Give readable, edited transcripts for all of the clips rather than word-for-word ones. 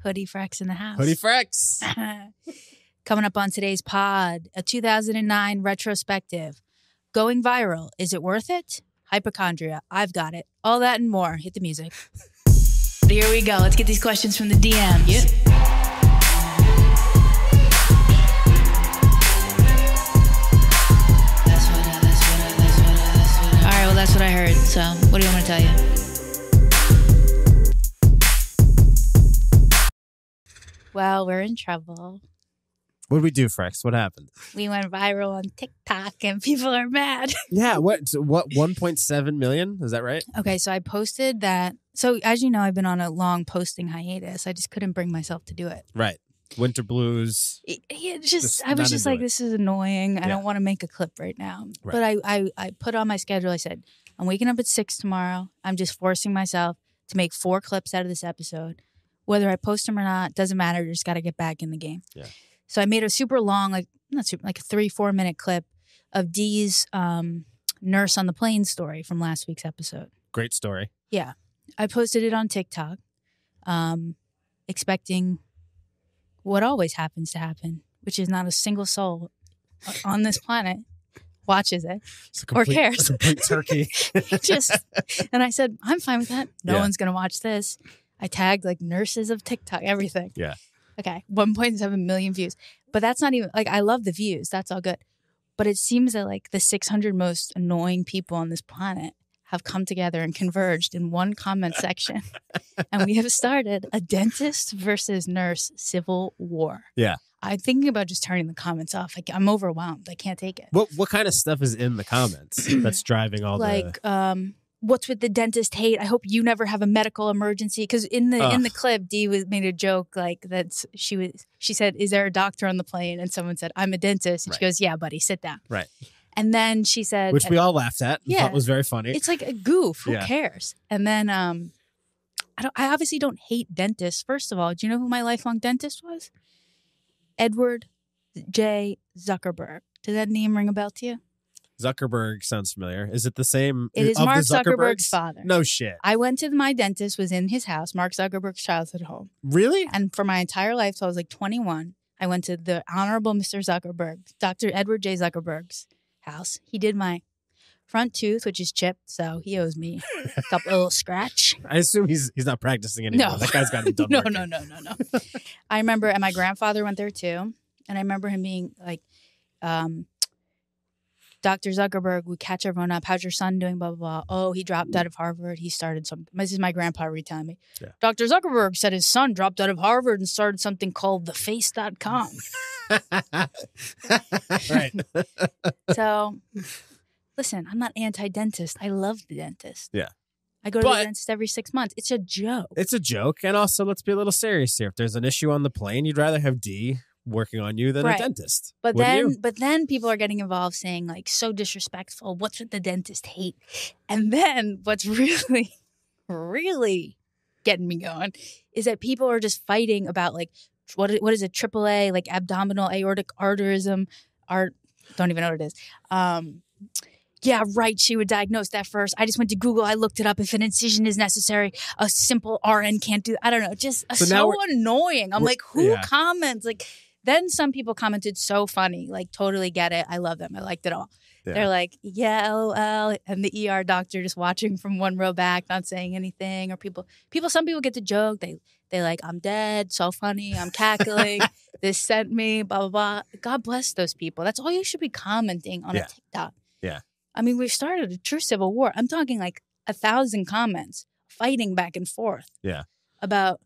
Hoodie Frex in the house. Hoodie Frex. Coming up on today's pod, a 2009 retrospective. Going viral. Is it worth it? Hypochondria. I've got it. All that and more. Hit the music. Here we go. Let's get these questions from the DMs. Yep. All right, well, that's what I heard. So what do you want me to tell you? Well, we're in trouble. What did we do, Frex? What happened? We went viral on TikTok and people are mad. Yeah, what 1.7 million? Is that right? Okay, so I posted that. So as you know, I've been on a long posting hiatus. I just couldn't bring myself to do it. Right. Winter blues. I was just like, this is annoying. I don't want to make a clip right now. Right. But I put on my schedule. I said, I'm waking up at 6 tomorrow. I'm just forcing myself to make 4 clips out of this episode. Whether I post them or not, doesn't matter. You just got to get back in the game. Yeah. So I made a super long, like a 3-4 minute clip of Dee's nurse on the plane story from last week's episode. Great story. Yeah. I posted it on TikTok, expecting what always happens to happen, which is not a single soul on this planet watches it or cares. Complete turkey. And I said, I'm fine with that. No one's going to watch this. I tagged like nurses of TikTok, everything. Yeah. Okay, 1.7 million views. But that's not even, like, I love the views. That's all good. But it seems that, like, the 600 most annoying people on this planet have come together and converged in one comment section. And we have started a dentist versus nurse civil war. Yeah. I'm thinking about just turning the comments off. I'm overwhelmed. I can't take it. What kind of stuff is in the comments that's driving all what's with the dentist hate? I hope you never have a medical emergency. Because in the clip, Dee made a joke like that. She said, "Is there a doctor on the plane?" And someone said, "I'm a dentist." And she goes, "Yeah, buddy, sit down." Right. And then she said, which we all laughed at. Yeah, thought was very funny. It's like a goof. Who cares? And then I obviously don't hate dentists. First of all, do you know who my lifelong dentist was? Edward J. Zuckerberg. Does that name ring a bell to you? Zuckerberg sounds familiar. Is it the same? It is Mark Zuckerberg's father. No shit. I went to my dentist, was in his house, Mark Zuckerberg's childhood home. Really? And for my entire life, so I was like 21, I went to the Honorable Mr. Zuckerberg, Dr. Edward J. Zuckerberg's house. He did my front tooth, which is chipped, so he owes me a little scratch. I assume he's not practicing anymore. No. That guy's got to be done. No. I remember, and my grandfather went there too, and I remember him being like, Dr. Zuckerberg would catch everyone up. How's your son doing? Blah, blah, blah. Oh, he dropped out of Harvard. He started something. This is my grandpa retelling me. Yeah. Dr. Zuckerberg said his son dropped out of Harvard and started something called theface.com. Right. So, listen, I'm not anti-dentist. I love the dentist. Yeah. I go to the dentist every 6 months. It's a joke. It's a joke. And also, let's be a little serious here. If there's an issue on the plane, you'd rather have Dee working on you than a dentist. But then people are getting involved saying like, so disrespectful. What's with the dentist hate? And then what's really, really getting me going is that people are just fighting about like, what is it? AAA, like abdominal aortic aneurysm, don't even know what it is. Yeah, right. She would diagnose that first. I just went to Google. I looked it up. If an incision is necessary, a simple RN can't do. I don't know. Just so annoying. I'm like, who comments? Like, then some people commented so funny. Like, totally get it. I love them. I liked it all. Yeah. They're like, yeah, LOL. And the ER doctor just watching from one row back, not saying anything. Or some people get the joke. They like, I'm dead. So funny. I'm cackling. This sent me, blah, blah, blah. God bless those people. That's all you should be commenting on a TikTok. Yeah. I mean, we've started a true civil war. I'm talking like 1,000 comments fighting back and forth. Yeah. About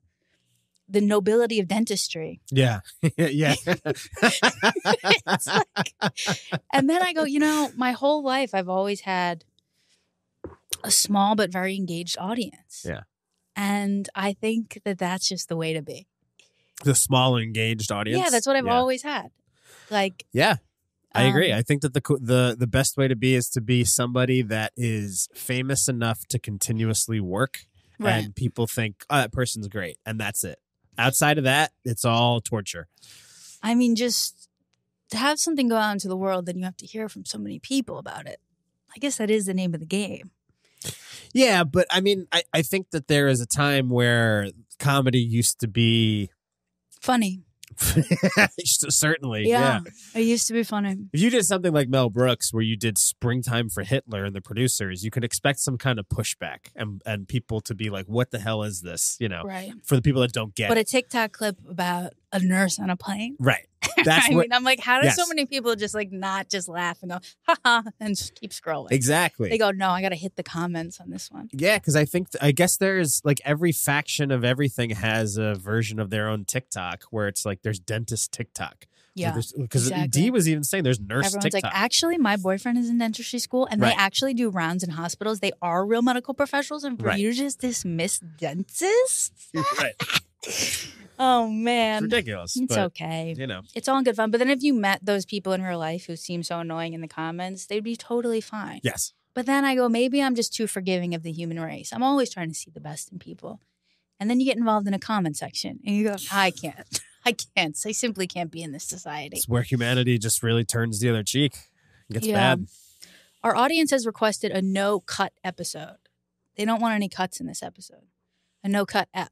the nobility of dentistry. Yeah. Yeah. It's like, and then I go, my whole life I've always had a small but very engaged audience. Yeah. And I think that that's just the way to be. The small engaged audience? Yeah, that's what I've always had. Like, yeah. I agree. I think that the best way to be is to be somebody that is famous enough to continuously work, and people think, oh, that person's great, and that's it. Outside of that, it's all torture. I mean, just to have something go out into the world, then you have to hear from so many people about it. I guess that is the name of the game. Yeah, but I mean, I think that there is a time where comedy used to be funny. Certainly, yeah. It used to be funny. If you did something like Mel Brooks, where you did Springtime for Hitler and the producers, you could expect some kind of pushback and people to be like, what the hell is this? Right. For the people that don't get it. But a TikTok clip about a nurse on a plane. Right. That's I mean, I'm like, how do so many people just like not just laugh and go, ha ha, and just keep scrolling? Exactly. They go, no, I got to hit the comments on this one. Yeah, because I guess there's like every faction of everything has a version of their own TikTok where it's like there's dentist TikTok. Yeah. Because Dee was even saying there's nurse Everyone's TikTok. like, actually, my boyfriend is in dentistry school and they actually do rounds in hospitals. They are real medical professionals. And for you to just dismiss dentists? Right. Oh, man. It's ridiculous. It's but, okay. It's all in good fun. But then if you met those people in real life who seem so annoying in the comments, they'd be totally fine. Yes. But then I go, maybe I'm just too forgiving of the human race. I'm always trying to see the best in people. And then you get involved in a comment section and you go, I can't. I simply can't be in this society. It's where humanity just really turns the other cheek. It gets bad. Our audience has requested a no-cut episode. They don't want any cuts in this episode. A no-cut ep.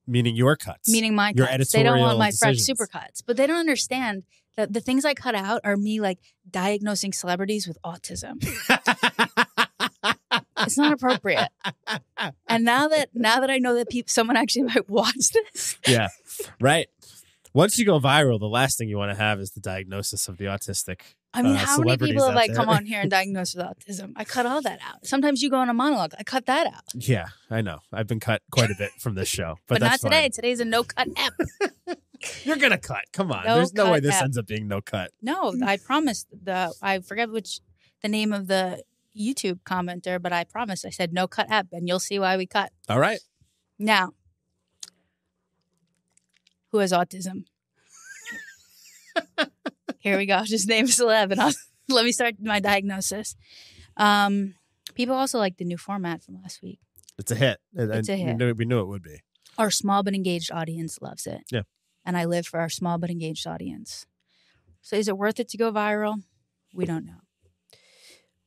Meaning your cuts. Meaning my your cuts. They don't want my decisions. Frex supercuts. But they don't understand that the things I cut out are me like diagnosing celebrities with autism. It's not appropriate. And now that I know that someone actually might watch this. Yeah, right. Once you go viral, the last thing you want to have is the diagnosis of the autistic. I mean, how many people have like there? come on here and diagnosed with autism? I cut all that out. Sometimes you go on a monologue. I cut that out. Yeah, I know. I've been cut quite a bit from this show. But not today. Fine. Today's a no-cut ep. You're going to cut. Come on. There's no way this ends up being no cut. No, I promised. I forget the name of the YouTube commenter, but I promised. I said no cut ep, and you'll see why we cut. All right. Now, who has autism? Here we go. Just name a celeb, and let me start my diagnosis. People also like the new format from last week. It's a hit. It's a hit. We knew it would be. Our small but engaged audience loves it. Yeah. And I live for our small but engaged audience. So is it worth it to go viral? We don't know.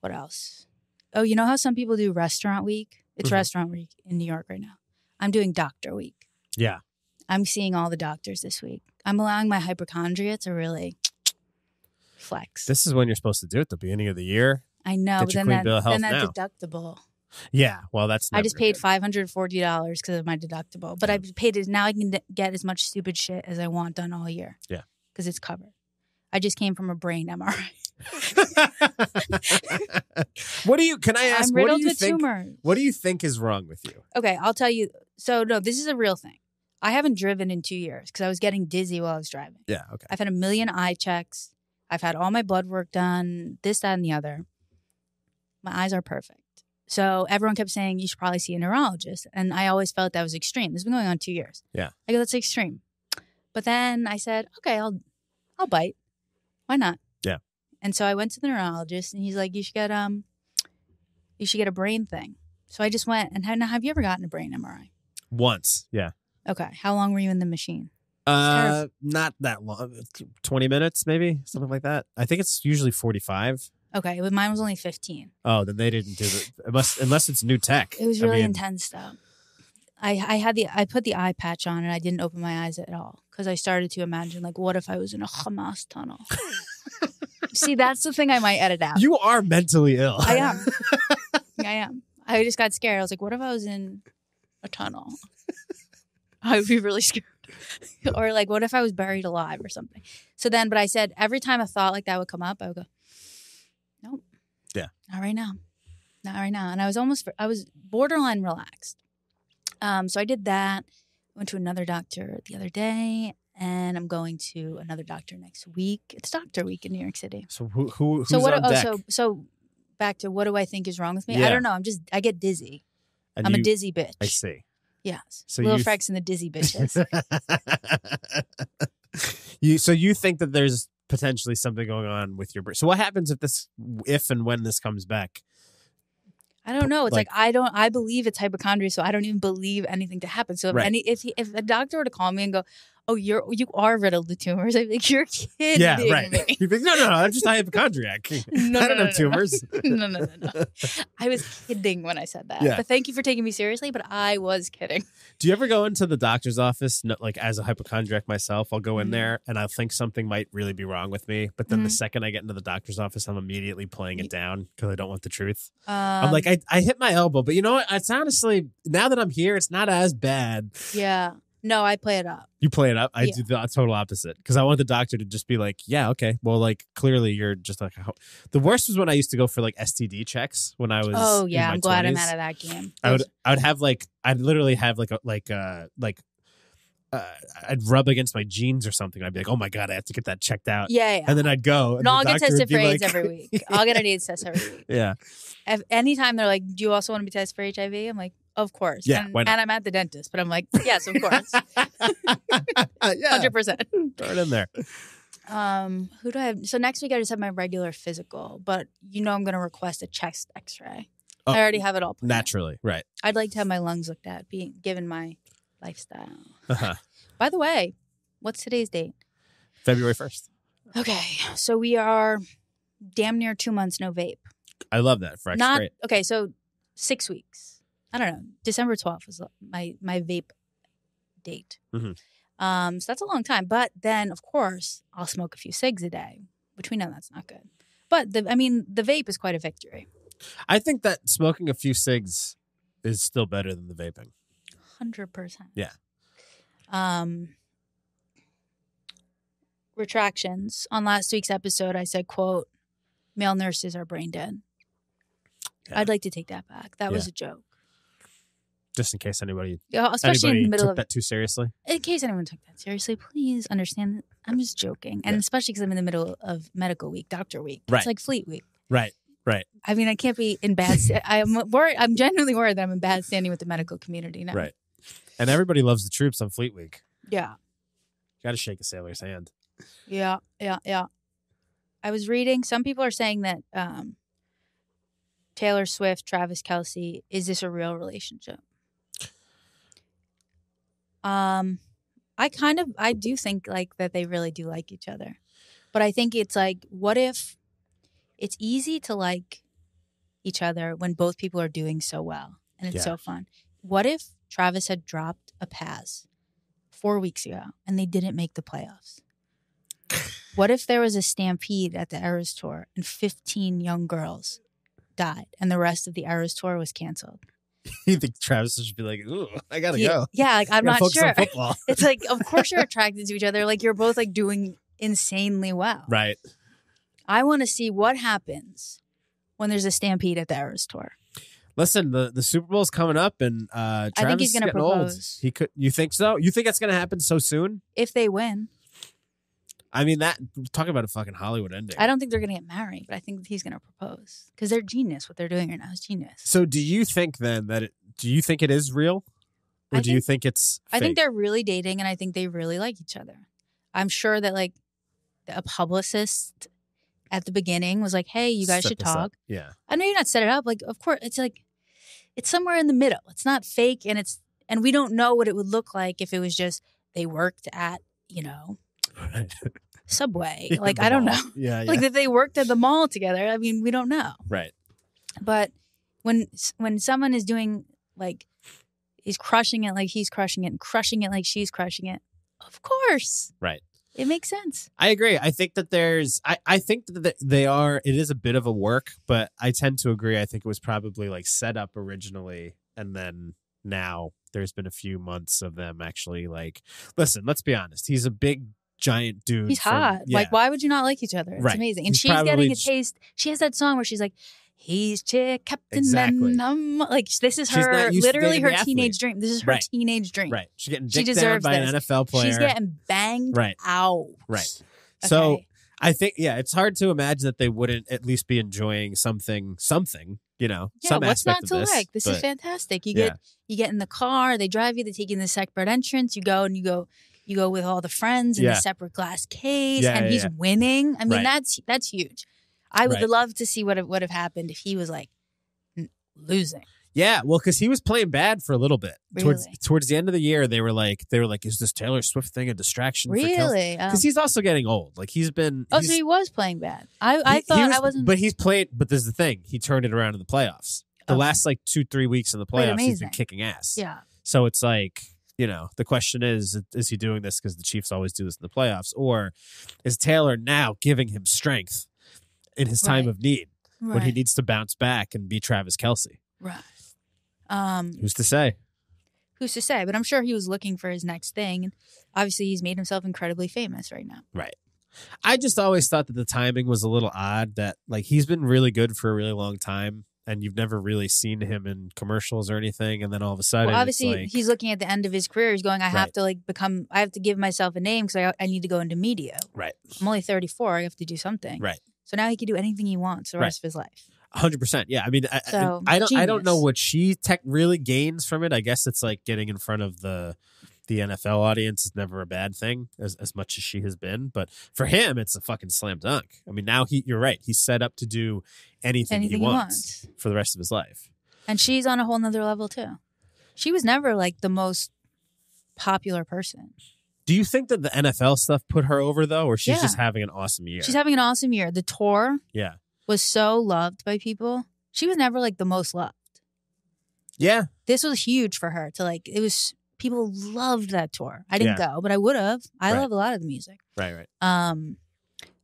What else? Oh, you know how some people do restaurant week? It's restaurant week in New York right now. I'm doing doctor week. Yeah. I'm seeing all the doctors this week. I'm allowing my hypochondria to really flex. This is when you're supposed to do it, the beginning of the year. I know, but then that now. deductible. Yeah, well, that's I just paid $540 because of my deductible. But I paid it. Now I can get as much stupid shit as I want done all year. Yeah. Because it's covered. I just came from a brain MRI. Can I ask, I'm riddled with tumors. What do you think is wrong with you? Okay, I'll tell you. So, no, this is a real thing. I haven't driven in 2 years because I was getting dizzy while I was driving. Yeah, okay. I've had 1 million eye checks. I've had all my blood work done, this, that, and the other. My eyes are perfect. So everyone kept saying, you should probably see a neurologist. And I always felt that was extreme. This has been going on 2 years. Yeah. I go, that's extreme. But then I said, okay, I'll bite. Why not? Yeah. And so I went to the neurologist and he's like, you should get a brain thing. So I just went and have you ever gotten a brain MRI? Once. Yeah. Okay. How long were you in the machine? Not that long. 20 minutes, maybe, something like that. I think it's usually 45. Okay, but mine was only 15. Oh, then they didn't do it. Unless it's new tech. It was really intense, though. I put the eye patch on and I didn't open my eyes at all because I started to imagine, like, what if I was in a Hamas tunnel? See, that's the thing I might edit out. You are mentally ill. I am. I am. I just got scared. I was like, what if I was in a tunnel? I would be really scared. Or like, what if I was buried alive or something? So then, but I said, every time a thought like that would come up, I would go, nope. Yeah. Not right now. Not right now. And I was borderline relaxed. So I did that. Went to another doctor the other day, and I'm going to another doctor next week. It's Doctor Week in New York City. So who's on deck? So back to what do I think is wrong with me? Yeah. I don't know. I get dizzy. And I'm a dizzy bitch. I see. Yes. So Little Frex and the dizzy bitches. So you think that there's potentially something going on with your brain. So what happens if and when this comes back? I don't know. It's I believe it's hypochondria, so I don't even believe anything to happen. So if right. if a doctor were to call me and go, oh, you are riddled with tumors. I'm like, you're kidding Yeah, right. me. You'd be like, no, I'm just a hypochondriac. I don't have tumors. No. I was kidding when I said that. Yeah. But thank you for taking me seriously, but I was kidding. Do you ever go into the doctor's office, like as a hypochondriac myself, I'll go in there and I'll think something might really be wrong with me. But then the second I get into the doctor's office, I'm immediately playing it down because I don't want the truth. I'm like, I hit my elbow, but you know what? It's honestly, now that I'm here, it's not as bad. Yeah. No, I play it up. You play it up. I do the total opposite because I want the doctor to just be like, yeah, okay. Well, like clearly you're just like, the worst was when I used to go for like STD checks when I was. Oh yeah, I'm glad 20s. I'm out of that game. I'd literally have I'd rub against my jeans or something. I'd be like, oh my God, I have to get that checked out. Yeah. And then I'd go. And I'll get tested for AIDS like... every week. I'll get an AIDS test every week. Yeah. Anytime they're like, do you also want to be tested for HIV? I'm like, of course. Yeah, and I'm at the dentist, but I'm like, yes, of course. 100%. Throw it in there. Who do I have? So next week I just have my regular physical, but I'm going to request a chest x-ray. Oh, I already have it all planned. Naturally, right. I'd like to have my lungs looked at, given my lifestyle. Uh-huh. By the way, what's today's date? February 1st. Okay, so we are damn near 2 months no vape. I love that. Frex, great. Okay, so 6 weeks. I don't know. December 12th was my vape date. Mm-hmm. So that's a long time. But then, of course, I'll smoke a few cigs a day, which we know that's not good. But the vape is quite a victory. I think that smoking a few cigs is still better than the vaping. 100%. Yeah. Retractions. On last week's episode, I said, quote, male nurses are brain dead. Yeah. I'd like to take that back. That was a joke. Just in case anybody, especially in the middle took that too seriously. In case anyone took that seriously, please understand that I'm just joking. And especially because I'm in the middle of medical week, doctor week. Right. It's like Fleet Week. Right. I mean, I can't be in bad I'm worried. I'm genuinely worried that I'm in bad standing with the medical community now. Right. And everybody loves the troops on Fleet Week. Yeah. Got to shake a sailor's hand. Yeah. I was reading, some people are saying that Taylor Swift, Travis Kelce, is this a real relationship? I do think like that they really do like each other. But I think it's like, what if it's easy to like each other when both people are doing so well and it's so fun? What if Travis had dropped a pass 4 weeks ago and they didn't make the playoffs? What if there was a stampede at the Eras Tour and 15 young girls died and the rest of the Eras Tour was canceled? You think Travis should be like, ooh, I gotta go. Yeah, like I'm not sure. On it's like, of course you're attracted to each other. Like you're both like doing insanely well. Right. I want to see what happens when there's a stampede at the Eras Tour. Listen, the Super Bowl's coming up, and Travis I think he's going to propose. Old. You think so? You think that's going to happen so soon? If they win. I mean, talk about a fucking Hollywood ending. I don't think they're going to get married, but I think he's going to propose because they're genius. What they're doing right now is genius. So, do you think then that do you think it is real, or do you think it's fake? I think they're really dating, and I think they really like each other. I'm sure that like a publicist at the beginning was like, "Hey, you guys should talk." Yeah, I know you're not set it up. Like, of course, it's like it's somewhere in the middle. It's not fake, and we don't know what it would look like if it was just they worked at Subway. Like, I don't know. Yeah. Like if they worked at the mall together. I mean, we don't know. Right. But when someone is doing like he's crushing it like he's crushing it and crushing it like she's crushing it, of course. Right. It makes sense. I agree. I think that I think that it is a bit of a work, but I tend to agree. I think it was probably like set up originally and then now there's been a few months of them actually like, listen, let's be honest. He's a big giant dude. He's hot. Like, why would you not like each other? It's amazing. And she's getting a taste. She has that song where she's like, he's chick captain. Exactly. Like this is her literally her teenage dream. This is her teenage dream. Right. She's getting dicked down by an NFL player. She's getting banged out. Right. Okay. So I think it's hard to imagine that they wouldn't at least be enjoying something, some what's not aspect to of this. like? This is fantastic. You get in the car, they drive you, they take you in the separate entrance, you go with all the friends in a separate glass case, and he's winning. I mean, that's huge. I would love to see what would have happened if he was like losing. Yeah, well, because he was playing bad for a little bit. Really? Towards the end of the year, they were like, is this Taylor Swift thing a distraction? Really? Because he's also getting old. Like he's been. So he was playing bad. I thought I wasn't. But he's played. But there's the thing. He turned it around in the playoffs. The last like 2-3 weeks in the playoffs, he's been kicking ass. Yeah. So it's like, the question is he doing this because the Chiefs always do this in the playoffs, or is Taylor now giving him strength in his time of need when he needs to bounce back and be Travis Kelce? Right. Who's to say? Who's to say? But I'm sure he was looking for his next thing. And obviously, he's made himself incredibly famous right now. Right. I just always thought that the timing was a little odd, that like he's been really good for a really long time and you've never really seen him in commercials or anything. And then all of a sudden, well, obviously he's looking at the end of his career. He's going, I have to give myself a name because I need to go into media. Right. I'm only 34. I have to do something. Right. So now he can do anything he wants the rest of his life. 100%. Yeah. I mean, I don't know what she really gains from it. I guess it's like getting in front of the NFL audience is never a bad thing as much as she has been. But for him, it's a fucking slam dunk. I mean, now you're right. He's set up to do anything he wants for the rest of his life. And she's on a whole nother level too. She was never like the most popular person. Do you think that the NFL stuff put her over though, or she's just having an awesome year? She's having an awesome year. The tour. Yeah. Was so loved by people. She was never like the most loved. Yeah. This was huge for her people loved that tour. I didn't go, but I would have. I love a lot of the music. Right.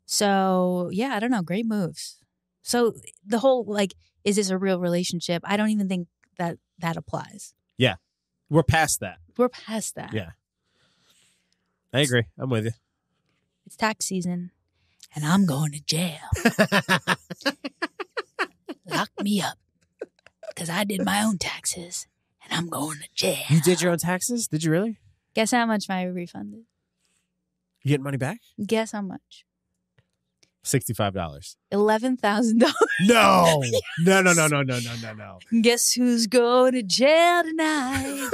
So yeah, I don't know. Great moves. So the whole like, is this a real relationship? I don't even think that applies. Yeah. We're past that. Yeah. I agree. I'm with you. It's tax season. And I'm going to jail. Lock me up. Because I did my own taxes. And I'm going to jail. You did your own taxes? Did you really? Guess how much my refund is? You getting money back? Guess how much? $65. $11,000. No. Yes. No. Guess who's going to jail tonight?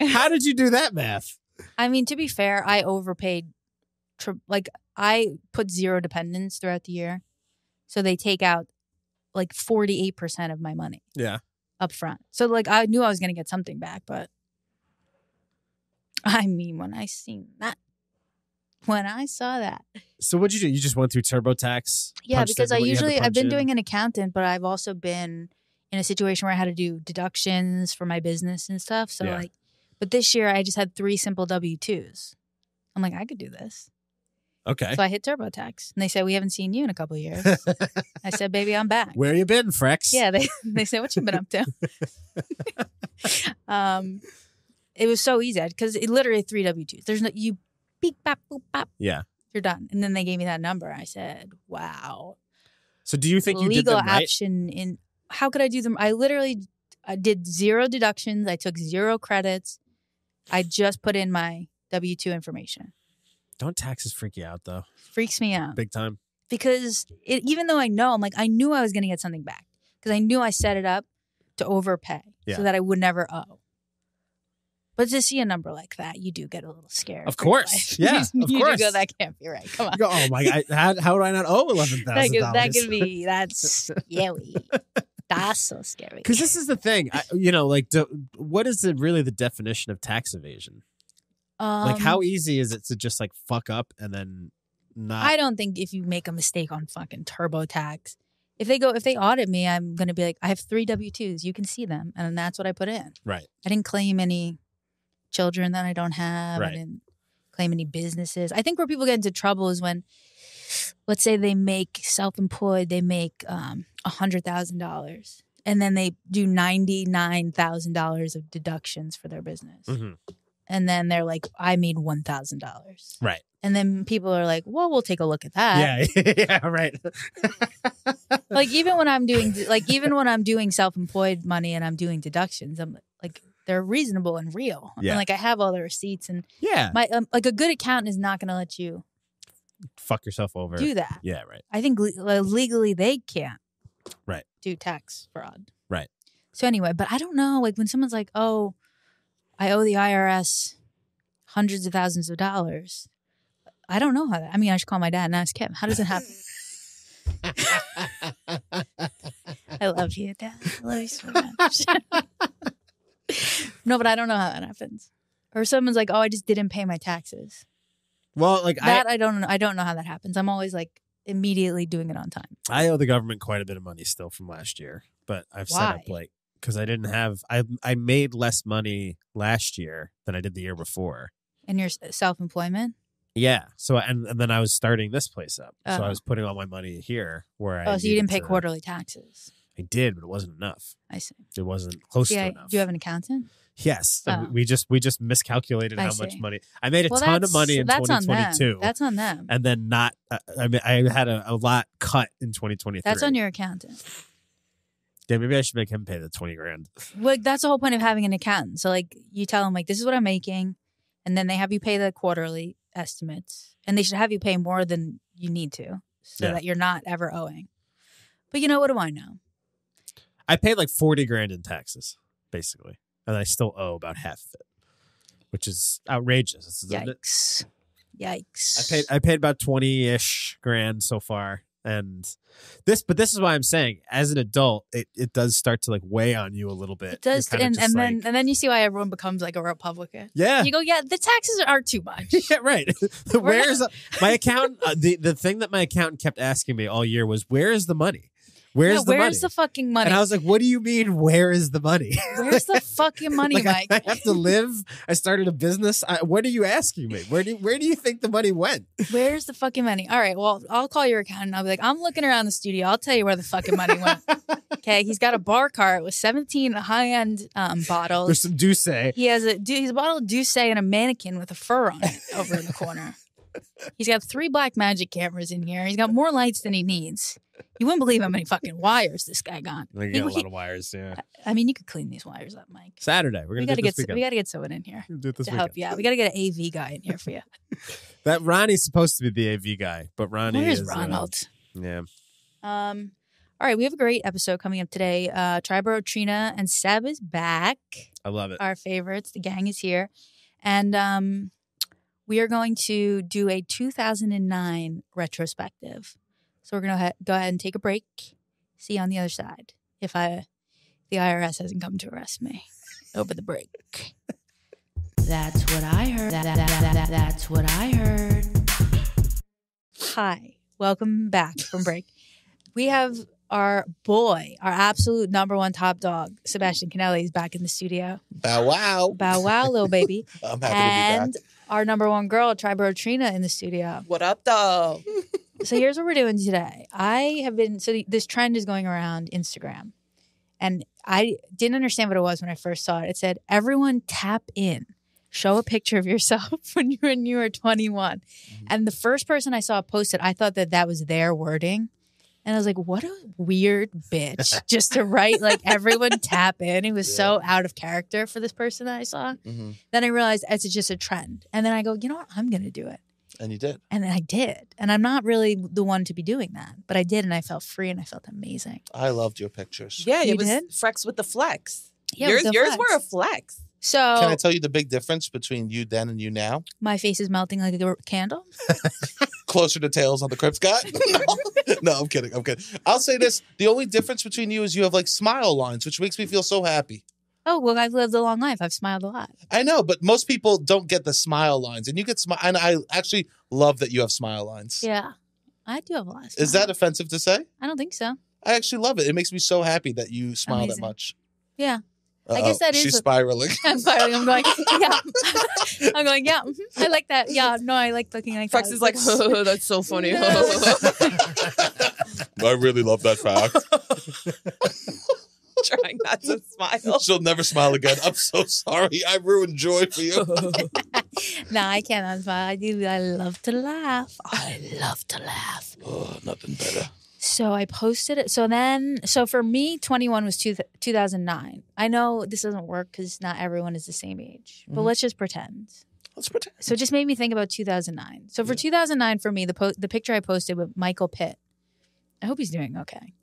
How did you do that math? I mean, to be fair, I overpaid. Like I put 0 dependents throughout the year. So they take out like 48% of my money. Yeah. Up front. So like I knew I was going to get something back, but I mean, when I saw that. So what'd you do? You just went through TurboTax? Yeah, because I've been doing an accountant, but I've also been in a situation where I had to do deductions for my business and stuff. So but this year I just had 3 simple W-2s. I'm like, I could do this. Okay. So I hit TurboTax, and they said, we haven't seen you in a couple of years. I said, baby, I'm back. Where you been, Frex? Yeah, they said, what you been up to? It was so easy because it literally 3 W-2s. There's no, you beep, bop, boop, bop. Yeah. You're done. And then they gave me that number. I said, wow. So do you think you did them right? Legal action how could I do them? I did 0 deductions. I took 0 credits. I just put in my W-2 information. Don't taxes freak you out, though? Freaks me out. Big time. Because even though I know, I'm like, I knew I was going to get something back. Because I knew I set it up to overpay so that I would never owe. But to see a number like that, you do get a little scared. Of course. Yeah, of course. You do go, that can't be right. Come on. You go, oh, my God. How do I not owe $11,000? That could be, that's scary. That's so scary. Because this is the thing. What is really the definition of tax evasion? Like, how easy is it to just like fuck up and then not? I don't think if you make a mistake on fucking TurboTax, if they audit me, I'm going to be like, I have 3 W-2s. You can see them. And that's what I put in. Right. I didn't claim any children that I don't have. Right. I didn't claim any businesses. I think where people get into trouble is when, let's say they make self-employed, they make $100,000. And then they do $99,000 of deductions for their business. Mm-hmm. And then they're like, I made $1,000. Right. And then people are like, well, we'll take a look at that. Yeah. Yeah. Right. Like even when I'm doing self-employed money and I'm doing deductions, I'm like, they're reasonable and real. Yeah. And like I have all the receipts and my like a good accountant is not going to let you fuck yourself over. Do that. Yeah. Right. I think legally they can't. Right. Do tax fraud. Right. So anyway, but I don't know. Like when someone's like, oh, I owe the IRS hundreds of thousands of dollars. I don't know how that. I mean, I should call my dad and ask him. How does it happen? I love you, Dad. I love you so much. No, but I don't know how that happens. Or someone's like, "Oh, I just didn't pay my taxes." Well, like I don't know. I don't know how that happens. I'm always like immediately doing it on time. I owe the government quite a bit of money still from last year, but I've set up like because I didn't have I made less money last year than I did the year before. In your self-employment? Yeah. So and then I was starting this place up, so I was putting all my money here where I. Oh, so you didn't pay quarterly taxes? I did, but it wasn't enough. I see. It wasn't close to enough. Do you have an accountant? Yes. We just miscalculated how much money. I made a ton of money in 2022. That's on them. And then not. I had a lot cut in 2023. That's on your accountant. Yeah, maybe I should make him pay the $20,000. Well, that's the whole point of having an accountant. So like you tell them like this is what I'm making, and then they have you pay the quarterly estimates, and they should have you pay more than you need to, so that you're not ever owing. But you know, what do I know? I paid like $40,000 in taxes, basically, and I still owe about half of it, which is outrageous. Yikes! Yikes! I paid about 20-ish grand so far, and this is why I'm saying, as an adult, it does start to like weigh on you a little bit. It does, and then you see why everyone becomes like a Republican. Yeah, you go, yeah, the taxes are too much. Yeah, right. Where's my accountant? The thing that my accountant kept asking me all year was, "Where is the money? Where's the fucking money?" And I was like, "What do you mean? Where is the money? Where's the fucking money, like, Mike? I have to live. I started a business. What are you asking me? Where do you think the money went? Where's the fucking money? All right, well, I'll call your accountant. I'll be like, I'm looking around the studio. I'll tell you where the fucking money went. Okay, he's got a bar cart with 17 high-end bottles. There's some Douce. He has a bottle of Douce and a mannequin with a fur on it over in the corner. He's got 3 black magic cameras in here. He's got more lights than he needs. You wouldn't believe how many fucking wires this guy got. He got a lot of wires, yeah. I mean, you could clean these wires up, Mike. Saturday. We got to get someone in here to help you out. We got to get an AV guy in here for you. That Ronnie's supposed to be the AV guy, but Ronnie Where's is Ronald? Yeah. All right, we have a great episode coming up today. Triboro Trina and Seb is back. I love it. Our favorites. The gang is here. And we are going to do a 2009 retrospective. So we're going to go ahead and take a break. See you on the other side. If the IRS hasn't come to arrest me over the break. That's what I heard. That's what I heard. Hi. Welcome back from break. We have our absolute number one top dog, Sebastian Canelli, is back in the studio. Bow wow. Bow wow, little baby. I'm happy to be back. And our number one girl, Triboro Trina, in the studio. What up, though? So here's what we're doing today. This trend is going around Instagram. And I didn't understand what it was when I first saw it. It said, everyone tap in. Show a picture of yourself when you were 21. Mm-hmm. And the first person I saw post it, I thought that was their wording. And I was like, what a weird bitch just to write like everyone tap in. It was so out of character for this person that I saw. Mm-hmm. Then I realized it's just a trend. And then I go, you know what? I'm going to do it. And you did. And I did. And I'm not really the one to be doing that. But I did, and I felt free, and I felt amazing. I loved your pictures. Yeah, you it was did? Frex with the flex. Yeah, yours were a flex. So can I tell you the big difference between you then and you now? My face is melting like a candle. Closer to tails on the Crips guy? No, I'm kidding. I'll say this. The only difference between you is you have like smile lines, which makes me feel so happy. Oh, well, I've lived a long life. I've smiled a lot. I know, but most people don't get the smile lines. And you get smile. And I actually love that you have smile lines. Yeah, I do have a lot of Is that offensive to say? I don't think so. I actually love it. It makes me so happy that you smile that much. Yeah. Uh-oh. I guess that is. She's spiraling. I'm spiraling. I'm going, yeah. I'm going, yeah. I like that. Yeah. No, I like looking like Frex that. is like, oh, that's so funny. I really love that fact. Trying not to smile. She'll never smile again. I'm so sorry. I ruined joy for you. No, I cannot smile. I love to laugh. Oh, nothing better. So I posted it. So for me, 21 was 2009. I know this doesn't work because not everyone is the same age, but let's just pretend. Let's pretend. So it just made me think about 2009. So for 2009, for me, the picture I posted with Michael Pitt, I hope he's doing okay.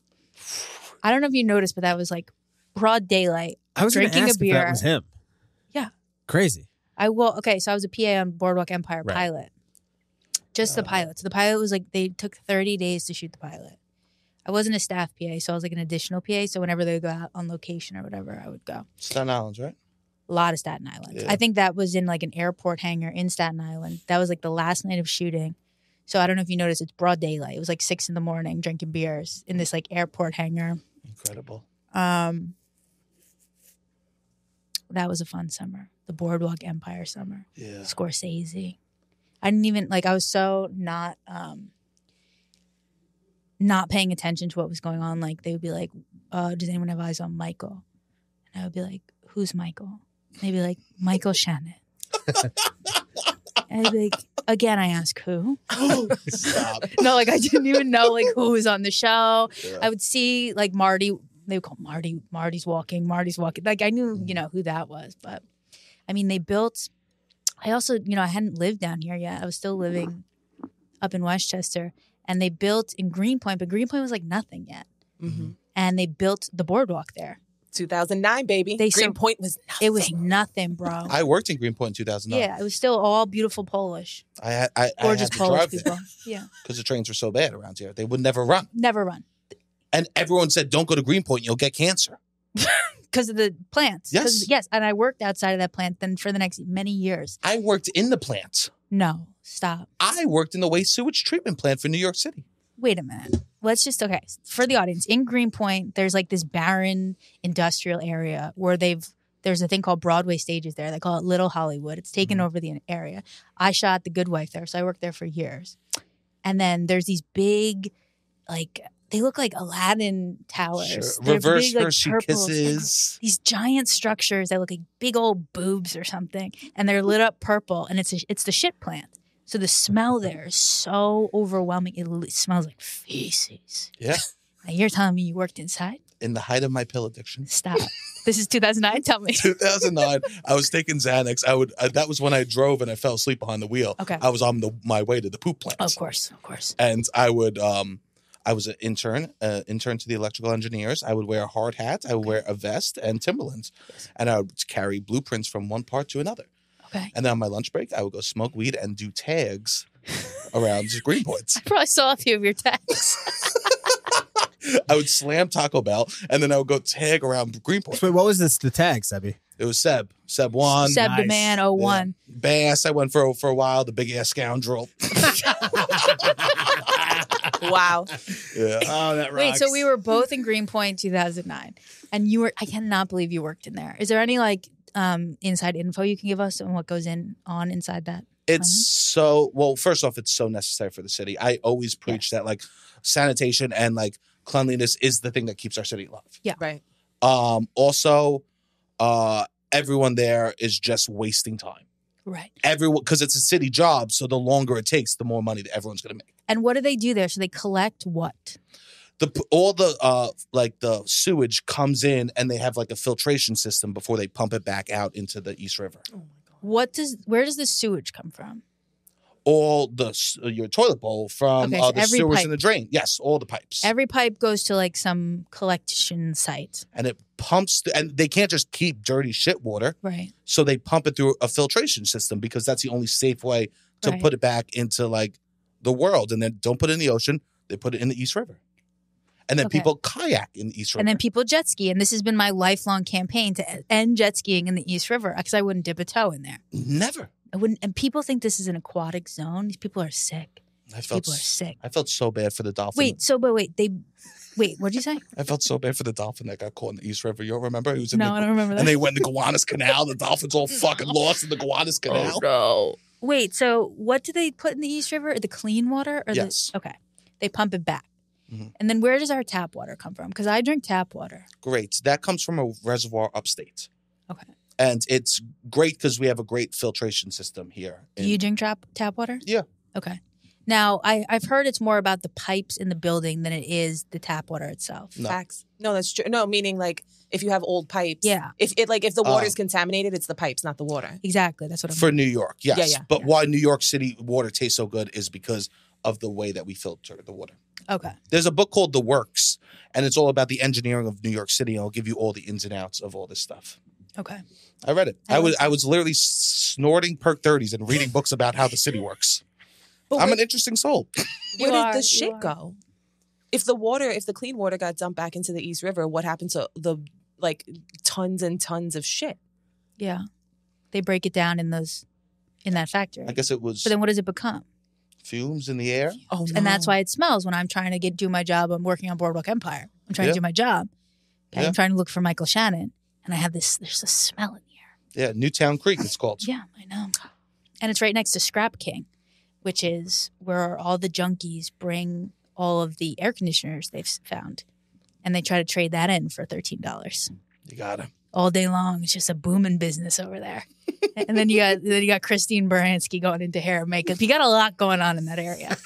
I don't know if you noticed, but that was like broad daylight. I was drinking a beer. If that was him. Yeah. Crazy. So I was a PA on Boardwalk Empire pilot. Just the pilot. So the pilot was like, they took 30 days to shoot the pilot. I wasn't a staff PA, so I was like an additional PA. So whenever they would go out on location or whatever, I would go. Staten Island, right? A lot of Staten Island. Yeah. I think that was in like an airport hangar in Staten Island. That was like the last night of shooting. So I don't know if you noticed, it's broad daylight. It was like 6 a.m. drinking beers in this like airport hangar. Incredible. That was a fun summer. The Boardwalk Empire summer. Yeah. Scorsese. I didn't even like. I was so not paying attention to what was going on. Like they would be like, "Does anyone have eyes on Michael?" And I would be like, "Who's Michael?" And they'd be like, "Michael Shannon." And I'd be like, "Again, I ask who?" Stop. No, like I didn't even know like who was on the show. Yeah. I would see like Marty. They would call Marty. Marty's walking. Like I knew who that was, but I mean they built. I also I hadn't lived down here yet. I was still living up in Westchester, and they built in Greenpoint, but Greenpoint was like nothing yet. Mm-hmm. And they built the boardwalk there. 2009, baby. Greenpoint was nothing. It was nothing, bro. I worked in Greenpoint in 2009. Yeah, it was still all beautiful Polish, I gorgeous had to Polish drive people. there Yeah, because the trains were so bad around here. They would never run. never run And everyone said, don't go to Greenpoint, you'll get cancer. because of the plants. Yes. Yes, and I worked outside of that plant then for the next many years. I worked in the plant. No, stop. I worked in the waste sewage treatment plant for New York City. Wait a minute. Let's just, okay, for the audience, in Greenpoint, there's like this barren industrial area where there's a thing called Broadway stages there. They call it Little Hollywood. It's taken over the area. I shot The Good Wife there, so I worked there for years. And then there's these big, like, they look like Aladdin towers. Sure. They're Reverse big, like, Hershey purples. Kisses. These giant structures that look like big old boobs or something. And they're lit up purple, and it's the shit plant. So the smell there is so overwhelming. It smells like feces. Yeah. Now you're telling me you worked inside? In the height of my pill addiction. Stop. This is 2009. Tell me. 2009, I was taking Xanax. That was when I drove and I fell asleep behind the wheel. Okay. I was on my way to the poop plant. Of course. And I was an intern to the electrical engineers. I would wear a hard hat. I would wear a vest and Timberlands. Yes. And I would carry blueprints from one part to another. Okay. And then on my lunch break, I would go smoke weed and do tags around Greenpoints. I probably saw a few of your tags. I would slam Taco Bell, and then I would go tag around Greenpoint. Wait, what was the tag, Sebby? It was Seb 1. Seb the Nice. Man 01. Yeah. Bass, I went for a while. The big ass scoundrel. Wow. Yeah. Oh, that rocks. Wait, so we were both in Greenpoint 2009. And I cannot believe you worked in there. Is there any like inside info you can give us on what goes on inside that? It's so, well, first off, it's so necessary for the city. I always preach that like sanitation and like cleanliness is the thing that keeps our city alive. Yeah. Right. Also, everyone there is just wasting time. Right. Everyone, because it's a city job, so the longer it takes, the more money that everyone's going to make. And what do they do there? So they collect what? All the sewage comes in, and they have like a filtration system before they pump it back out into the East River. Oh my God. Where does the sewage come from? All your toilet bowl from Okay, so the every sewers pipe. in the drain. Yes, all the pipes. Every pipe goes to like some collection site. And it pumps, and they can't just keep dirty shit water. Right. So they pump it through a filtration system because that's the only safe way to Right. put it back into like the world. And then don't put it in the ocean. They put it in the East River. And then Okay. people kayak in the East River. And then people jet ski. And this has been my lifelong campaign to end jet skiing in the East River because I wouldn't dip a toe in there. Never. I wouldn't. And people think this is an aquatic zone. These people are sick. People are sick. I felt so bad for the dolphin. Wait, what'd you say? I felt so bad for the dolphin that got caught in the East River. You don't remember? He was in No, I don't remember that. And they went in the Gowanus Canal. The dolphin's all fucking lost in the Gowanus Canal. no. Wait, so what do they put in the East River? The clean water? Or Yes. Okay. They pump it back. Mhm. And then where does our tap water come from? Because I drink tap water. Great. That comes from a reservoir upstate. Okay. And it's great because we have a great filtration system here. Do you drink tap water? Yeah. Okay. Now, I've heard it's more about the pipes in the building than it is the tap water itself. No. Facts. No, that's true. No, meaning like if you have old pipes. Yeah. If the water is contaminated, it's the pipes, not the water. Exactly. That's what I'm For New York, yes. Yeah. But why New York City water tastes so good is because of the way that we filter the water. Okay. There's a book called The Works, and it's all about the engineering of New York City. And I'll give you all the ins and outs of all this stuff. Okay. I read it. I I was literally snorting perk 30s and reading books about how the city works. But I'm an interesting soul. where You are, did the you shit are. go? If the clean water got dumped back into the East River, what happened to the like tons and tons of shit? Yeah. They break it down in that factory. I guess it was. But then what does it become? Fumes in the air. Oh, no. And that's why it smells when I'm trying to do my job. I'm working on Boardwalk Empire. I'm trying to do my job. Okay? Yeah. I'm trying to look for Michael Shannon. And I have there's a smell in the air. Yeah, Newtown Creek it's called. Yeah, I know. And it's right next to Scrap King, which is where all the junkies bring all of the air conditioners they've found. And they try to trade that in for $13. You got it. All day long. It's just a booming business over there. And then you got Christine Baranski going into hair and makeup. You got a lot going on in that area.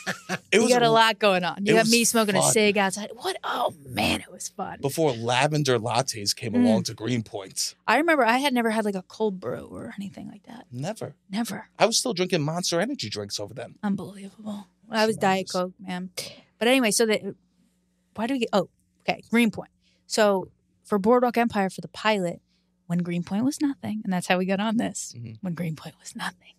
You got a lot going on. You got me smoking a cig outside. What? Oh, man, it was fun. Before lavender lattes came along to Greenpoint. I remember I had never had like a cold brew or anything like that. Never. Never. I was still drinking Monster Energy drinks over then. Unbelievable. I was Diet Coke, man. But anyway, why do we get, okay, Greenpoint. So for Boardwalk Empire, for the pilot, when Greenpoint was nothing, and that's how we got on this, when Greenpoint was nothing,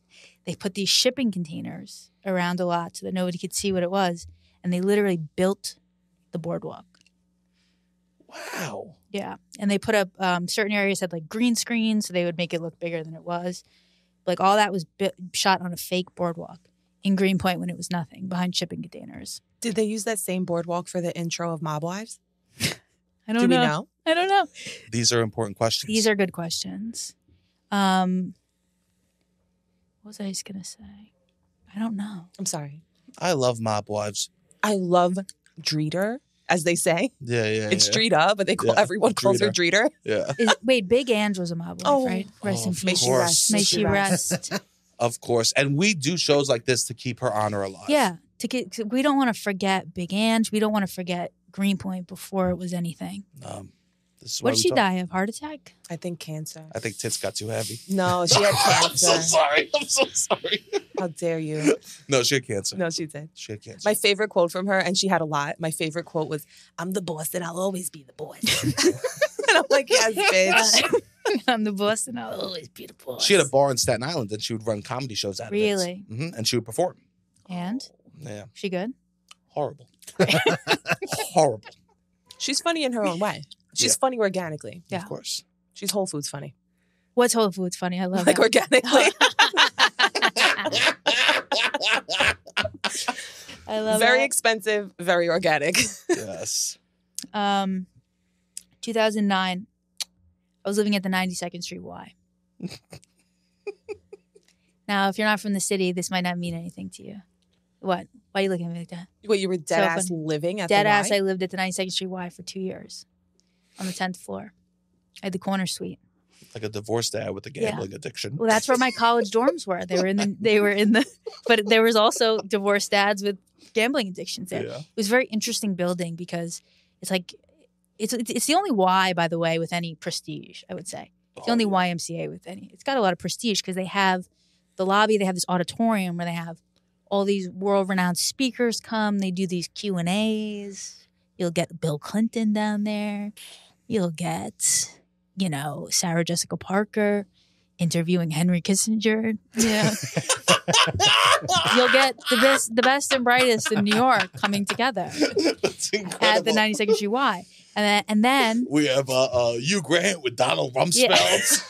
they put these shipping containers around a lot so that nobody could see what it was, and they literally built the boardwalk. Wow. Yeah, and they put up certain areas had like green screens, so they would make it look bigger than it was. Like all that was shot on a fake boardwalk in Greenpoint when it was nothing, behind shipping containers. Did they use that same boardwalk for the intro of Mob Wives? I don't know. Do we know? I don't know. These are important questions. These are good questions. What was I just going to say? I don't know. I'm sorry. I love Mob Wives. I love Dreeder, as they say. Yeah. It's Drita, but everyone calls her Dreeder. Yeah. Wait, Big Ange was a mob wife, right? Rest in May peace. she rest. May she rest. Of course. And we do shows like this to keep her honor alive. Yeah. We don't want to forget Big Ange. We don't want to forget Greenpoint before it was anything. This is What did she die of? Heart attack? I think cancer. I think tits got too heavy. No, she had cancer. I'm so sorry. How dare you? No, she had cancer. No, she did. She had cancer. My favorite quote from her, and she had a lot. My favorite quote was, "I'm the boss and I'll always be the boss." And I'm like, yes, bitch. I'm the boss and I'll always be the boss. She had a bar in Staten Island and she would run comedy shows out of it. Really? Mm-hmm. And she would perform. And? Yeah. She good? Horrible. Horrible. She's funny in her own way. She's funny organically. Yeah. Of course. She's Whole Foods funny. What's Whole Foods funny? I love Like that. organically. I love Very that. expensive, very organic. Yes. 2009. I was living at the 92nd Street Y. Now, if you're not from the city, this might not mean anything to you. What? Why are you looking at me like that? Wait, you were dead So ass funny. living at Dead the ass, Y? I lived at the 92nd Street Y for 2 years on the 10th floor. I had the corner suite. Like a divorced dad with a gambling addiction. Well, that's where my college dorms were. They were in the, but there was also divorced dads with gambling addictions there. Yeah. It was a very interesting building because it's like, it's the only Y, by the way, with any prestige, I would say. It's the only YMCA with any. It's got a lot of prestige because they have the lobby, they have this auditorium where they have all these world-renowned speakers come. They do these Q&As. You'll get Bill Clinton down there. You'll get, Sarah Jessica Parker interviewing Henry Kissinger. Yeah. You'll get the best and brightest in New York coming together That's incredible. at the 92nd Street Y. And then We have Hugh Grant with Donald Rumsfeld.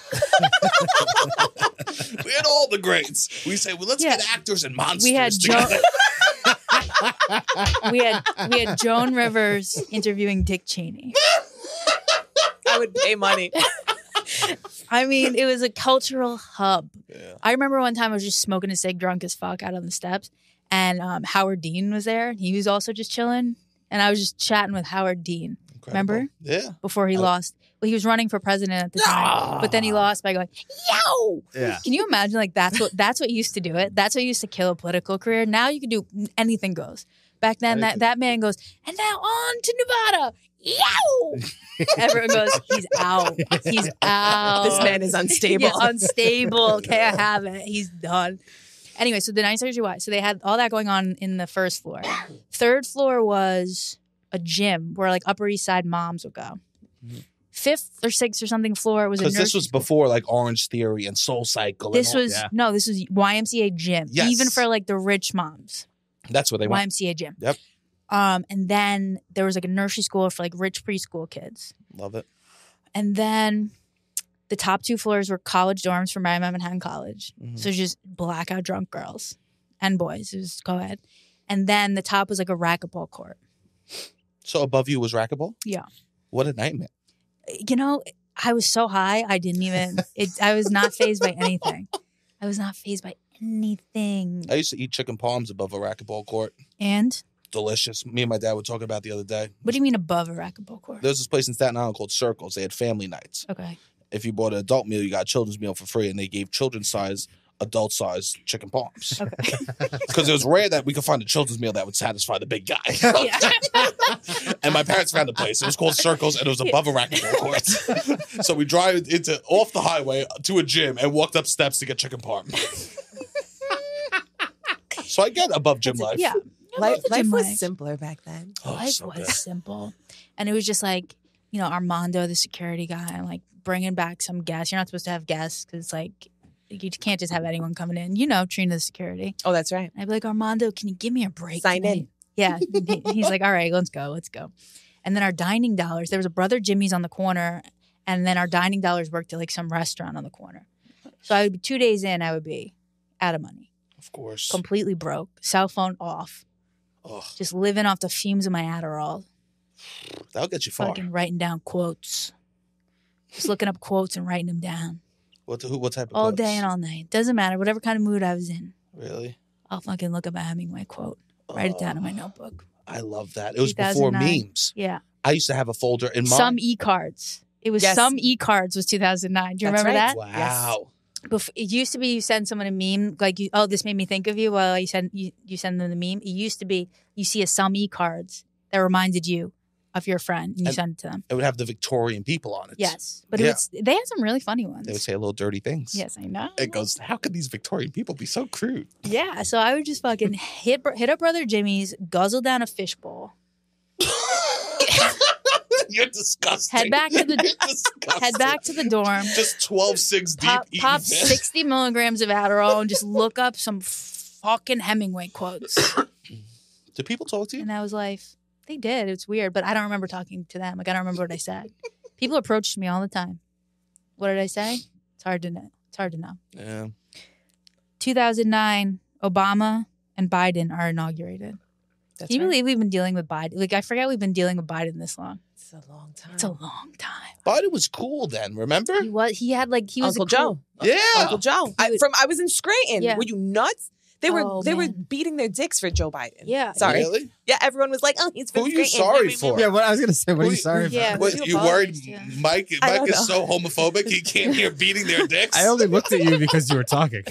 We had all the greats. We say, well, let's get actors and monsters we had together. we had Joan Rivers interviewing Dick Cheney. I would pay money. I mean, it was a cultural hub. Yeah. I remember one time I was just smoking a cig, drunk as fuck out on the steps, and Howard Dean was there. He was also just chilling, and I was just chatting with Howard Dean. Incredible. Remember? Yeah. Before he lost. Well, he was running for president at the time, but then he lost by going, yo! Yeah. Can you imagine, like, that's what used to do it? That's what used to kill a political career. Now you can do anything goes. Back then, that man goes, and now on to Nevada. Yow! Everyone goes, he's out. He's out. This man is unstable. Yeah, unstable. Can't have it. He's done. Anyway, so the 92nd Street Y. So they had all that going on in the first floor. Third floor was a gym where like Upper East Side moms would go. Fifth or sixth or something floor was a Because this nursing was school. before like Orange Theory and Soul Cycle. This and all. was this was YMCA gym. Yes. Even for like the rich moms. That's where they went. YMCA gym. Yep. And then there was like a nursery school for like rich preschool kids. Love it. And then the top 2 floors were college dorms for Marymount Manhattan College. Mm-hmm. So just blackout drunk girls and boys. It was co-ed. And then the top was like a racquetball court. So above you was racquetball? Yeah. What a nightmare. You know, I was so high, I didn't even, I was not fazed by anything. I was not fazed by anything. I used to eat chicken palms above a racquetball court. And? Delicious. Me and my dad were talking about the other day. What do you mean above a racquetball court? There's this place in Staten Island called Circles. They had family nights. Okay. If you bought an adult meal, you got a children's meal for free, and they gave children's size, adult size chicken palms. Okay. Because it was rare that we could find a children's meal that would satisfy the big guy. And my parents found a place. It was called Circles, and it was above a racquetball court. So we drive off the highway to a gym and walked up steps to get chicken parm. So I get above gym life. Yeah. Life Gym was life. simpler back then. Oh, Life so was good. simple. And it was just like, you know, Armando, the security guy, like bringing back some guests. You're not supposed to have guests because, like, you can't just have anyone coming in. You know, Trina, the security. Oh, that's right. I'd be like, Armando, can you give me a break? Sign tonight? in. Yeah. He's like, all right, let's go. And then our dining dollars, there was a Brother Jimmy's on the corner, and then our dining dollars worked at like some restaurant on the corner. So I would be 2 days in, I would be out of money, Of course. completely broke, cell phone off, Oh, just living off the fumes of my Adderall, that'll get you far. fucking writing down quotes, just looking up quotes and writing them down What type of all quotes? day and all night. Doesn't matter, whatever kind of mood I was in. Really? I'll fucking look up a Hemingway quote, write it down in my notebook. I love that. It was before 2009. memes. Yeah. I used to have a folder in mine. Some e-cards. It was Yes. some e-cards was 2009. Do you That's remember right. that? Wow. It used to be you send someone a meme like this made me think of you while you send them the meme. It used to be you see a some e-cards that reminded you of your friend and you send it to them. It would have the Victorian people on it. Yes, but Yeah. they had some really funny ones. They would say little dirty things. Yes, I know. It goes, how could these Victorian people be so crude? Yeah, so I would just fucking hit up Brother Jimmy's, guzzle down a fishbowl, You're disgusting. head back to the You're disgusting. head back to the dorm, Just 12 cigs deep. pop eating fish. 60 milligrams of Adderall, and just look up some fucking Hemingway quotes. Do people talk to you? And that was life. They did. It's weird, but I don't remember talking to them. Like, I don't remember what I said. People approached me all the time. What did I say? It's hard to know. Yeah. 2009, Obama and Biden are inaugurated. That's Can you right. believe we've been dealing with Biden? Like, I forgot we've been dealing with Biden this long. It's a long time. It's a long time. Biden was cool then, remember? He was Uncle a Joe. Yeah. Uncle Joe. I was in Scranton. Yeah. Were you nuts? They were Oh, they were man. beating their dicks for Joe Biden. Yeah. Sorry. Really? Yeah, everyone was like, "Oh, he's from Who are you Scranton." sorry for? Yeah, what I was gonna say. What are Who- you sorry Yeah. about? What, you you worried apologized, yeah. Mike I don't is know. so homophobic he can't hear beating their dicks? I only looked at you because you were talking.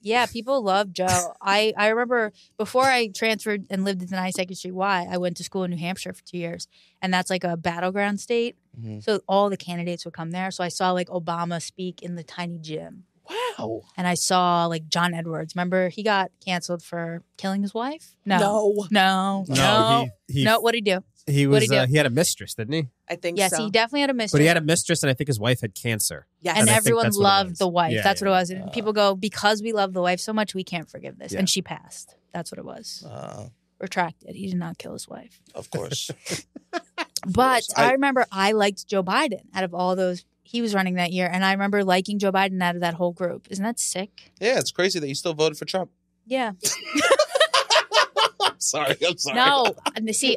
Yeah, people love Joe. I remember before I transferred and lived in 92nd Street Y, I went to school in New Hampshire for 2 years. And that's like a battleground state. Mhm. So all the candidates would come there. So I saw like Obama speak in the tiny gym. Wow. And I saw like John Edwards. Remember, he got canceled for killing his wife? No. No. he No, what'd he do? he What'd was he do? he had a mistress, didn't he? I think Yes, so. he definitely had a mistress. But he had a mistress, and I think his wife had cancer. Yes. and I think everyone that's what it loved was. the wife. Yeah, That's yeah. what it was. And people go, because we love the wife so much, we can't forgive this. Yeah. And she passed. That's what it was. Retracted. He did not kill his wife. Of course. But I- I remember I liked Joe Biden out of all those. He was running that year. And I remember liking Joe Biden out of that whole group. Isn't that sick? Yeah, it's crazy that you still voted for Trump. Yeah. I'm sorry. No. See,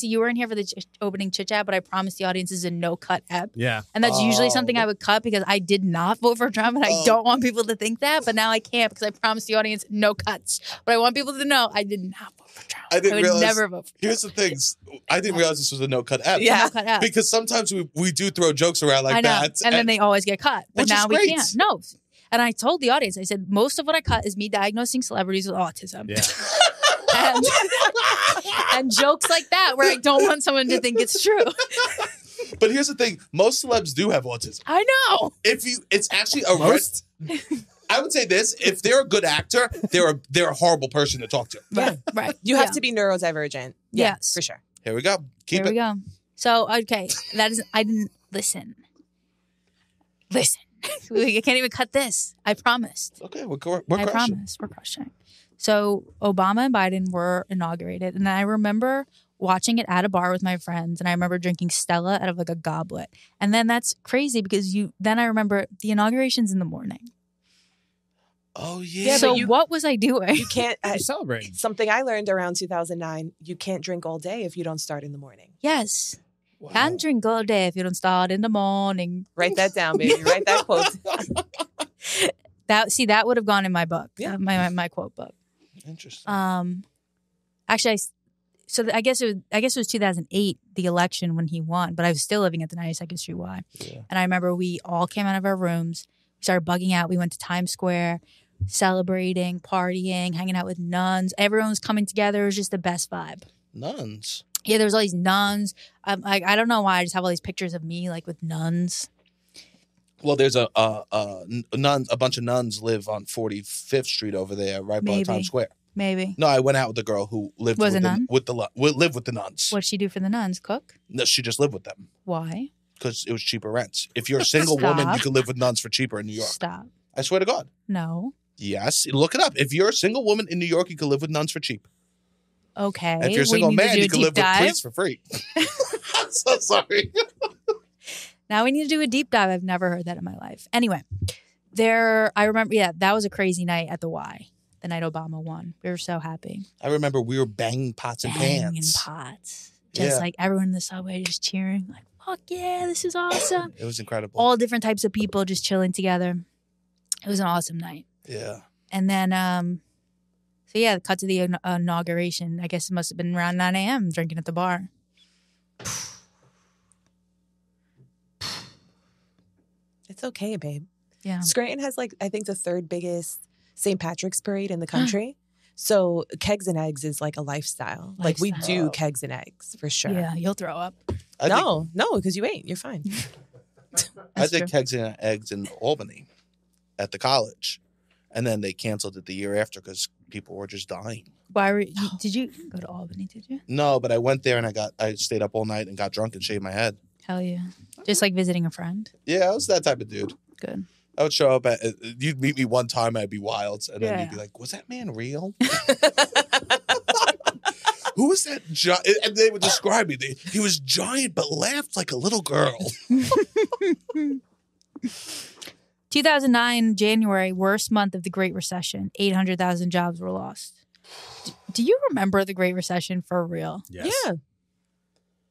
you weren't here for the opening chit chat, but I promised the audience this is a no cut ep. Yeah. And that's usually Oh. something I would cut because I did not vote for Trump and I don't want people to think that. But now I can't because I promised the audience no cuts. But I want people to know I did not vote for Trump. I didn't would realize- never vote for Trump. Here's the things. I didn't realize this was a no-cut app. Yeah. No cut out. Because sometimes we do throw jokes around like I know. that. And then they always get cut. But Which now is we great. can't. No. And I told the audience, I said, most of what I cut is me diagnosing celebrities with autism. Yeah. And jokes like that where I don't want someone to think it's true. But here's the thing. Most celebs do have autism. I know. It's actually a Most? I would say this: if they're a good actor, they're a horrible person to talk to. Right. Right. You have Yeah. to be neurodivergent. Yeah, Yes. for sure. Here we go. Keep There it. we go. So, okay. I didn't listen. Listen. I can't even cut this. I promised. Okay, we're I crushing. promise. We're crushing. So Obama and Biden were inaugurated. And I remember watching it at a bar with my friends. And I remember drinking Stella out of like a goblet. And then that's crazy because then I remember the inauguration's in the morning. Oh, yeah. So what was I doing? You can't celebrate. Something I learned around 2009, you can't drink all day if you don't start in the morning. Yes. Wow. Can't drink all day if you don't start in the morning. Write that down, baby. Write that quote down. That would have gone in my book. Yeah. My quote book. Interesting. Actually, I guess it was 2008, the election when he won, but I was still living at the 92nd Street Y. Yeah. And I remember we all came out of our rooms. We started bugging out. We went to Times Square, celebrating, partying, hanging out with nuns. Everyone was coming together. It was just the best vibe. Nuns. Yeah, there was all these nuns. I don't know why. I just have all these pictures of me like with nuns. Well, there's a bunch of nuns live on 45th Street over there, right by Times Square. Maybe. No, I went out with the girl who lived Was with a nun? lived with the nuns. What'd she do for the nuns? Cook? No, she just lived with them Why? because it was cheaper rents. If you're a single woman, you can live with nuns for cheaper in New York. Stop. I swear to God. No. Yes, look it up. If you're a single woman in New York, you can live with nuns for cheap. Okay. If you're a single we need to man, do you a can deep live dive. with priests for free. I'm so sorry. Now we need to do a deep dive. I've never heard that in my life. Anyway, I remember, that was a crazy night at the Y, the night Obama won. We were so happy. I remember we were banging pots and pans. Pots. Just like everyone in the subway just cheering, like, fuck yeah, this is awesome. It was incredible. All different types of people just chilling together. It was an awesome night. Yeah. And then, cut to the inauguration. I guess it must have been around 9 a.m. drinking at the bar. It's okay, babe. Yeah. Scranton has I think the third biggest St. Patrick's parade in the country. So kegs and eggs is like a lifestyle. Like we do kegs and eggs for sure. Yeah, you'll throw up. No, because you ain't. You're fine. I did kegs and eggs in Albany at the college. And then they canceled it the year after because people were just dying. Why did you go to Albany, did you? No, but I went there and I stayed up all night and got drunk and shaved my head. Hell yeah. Just like visiting a friend? Yeah, I was that type of dude. Good. I would show up you'd meet me one time, I'd be wild, and then you'd be like, was that man real? Who was that giant? And they would describe me. He was giant but laughed like a little girl. 2009, January, worst month of the Great Recession. 800,000 jobs were lost. Do you remember the Great Recession for real? Yes. Yeah.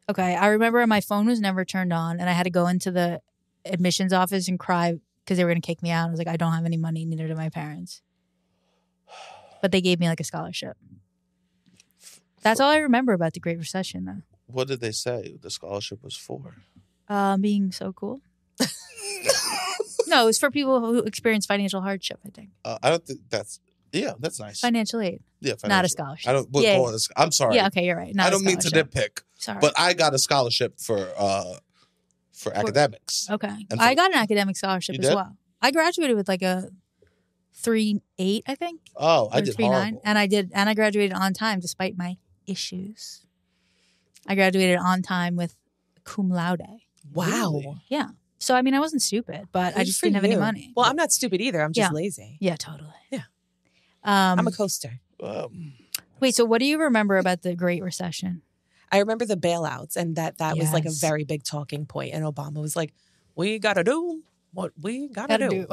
Okay, I remember my phone was never turned on, and I had to go into the admissions office and cry because they were going to kick me out. I was like, I don't have any money, neither do my parents. But they gave me like a scholarship. That's all I remember about the Great Recession, though. What did they say the scholarship was for? Being so cool. No, it was for people who experience financial hardship, I think. I don't think that's nice. Financial aid. Yeah, not a scholarship. I don't call it. I'm sorry. Yeah, okay, you're right. Not I don't mean to nitpick. Sorry. But I got a scholarship for academics. Okay. I got an academic scholarship as well. I graduated with like a 3.8, I think. Oh, I did 3.9, horrible. and I graduated on time despite my issues. I graduated on time with cum laude. Wow. Really? Yeah. So I mean, I wasn't stupid, but I just didn't have any money. Well, I'm not stupid either. I'm just lazy. Yeah, totally. Yeah. I'm a coaster. Wait, so what do you remember about the Great Recession? I remember the bailouts, and that was like a very big talking point. And Obama was like, "We gotta do what we gotta do."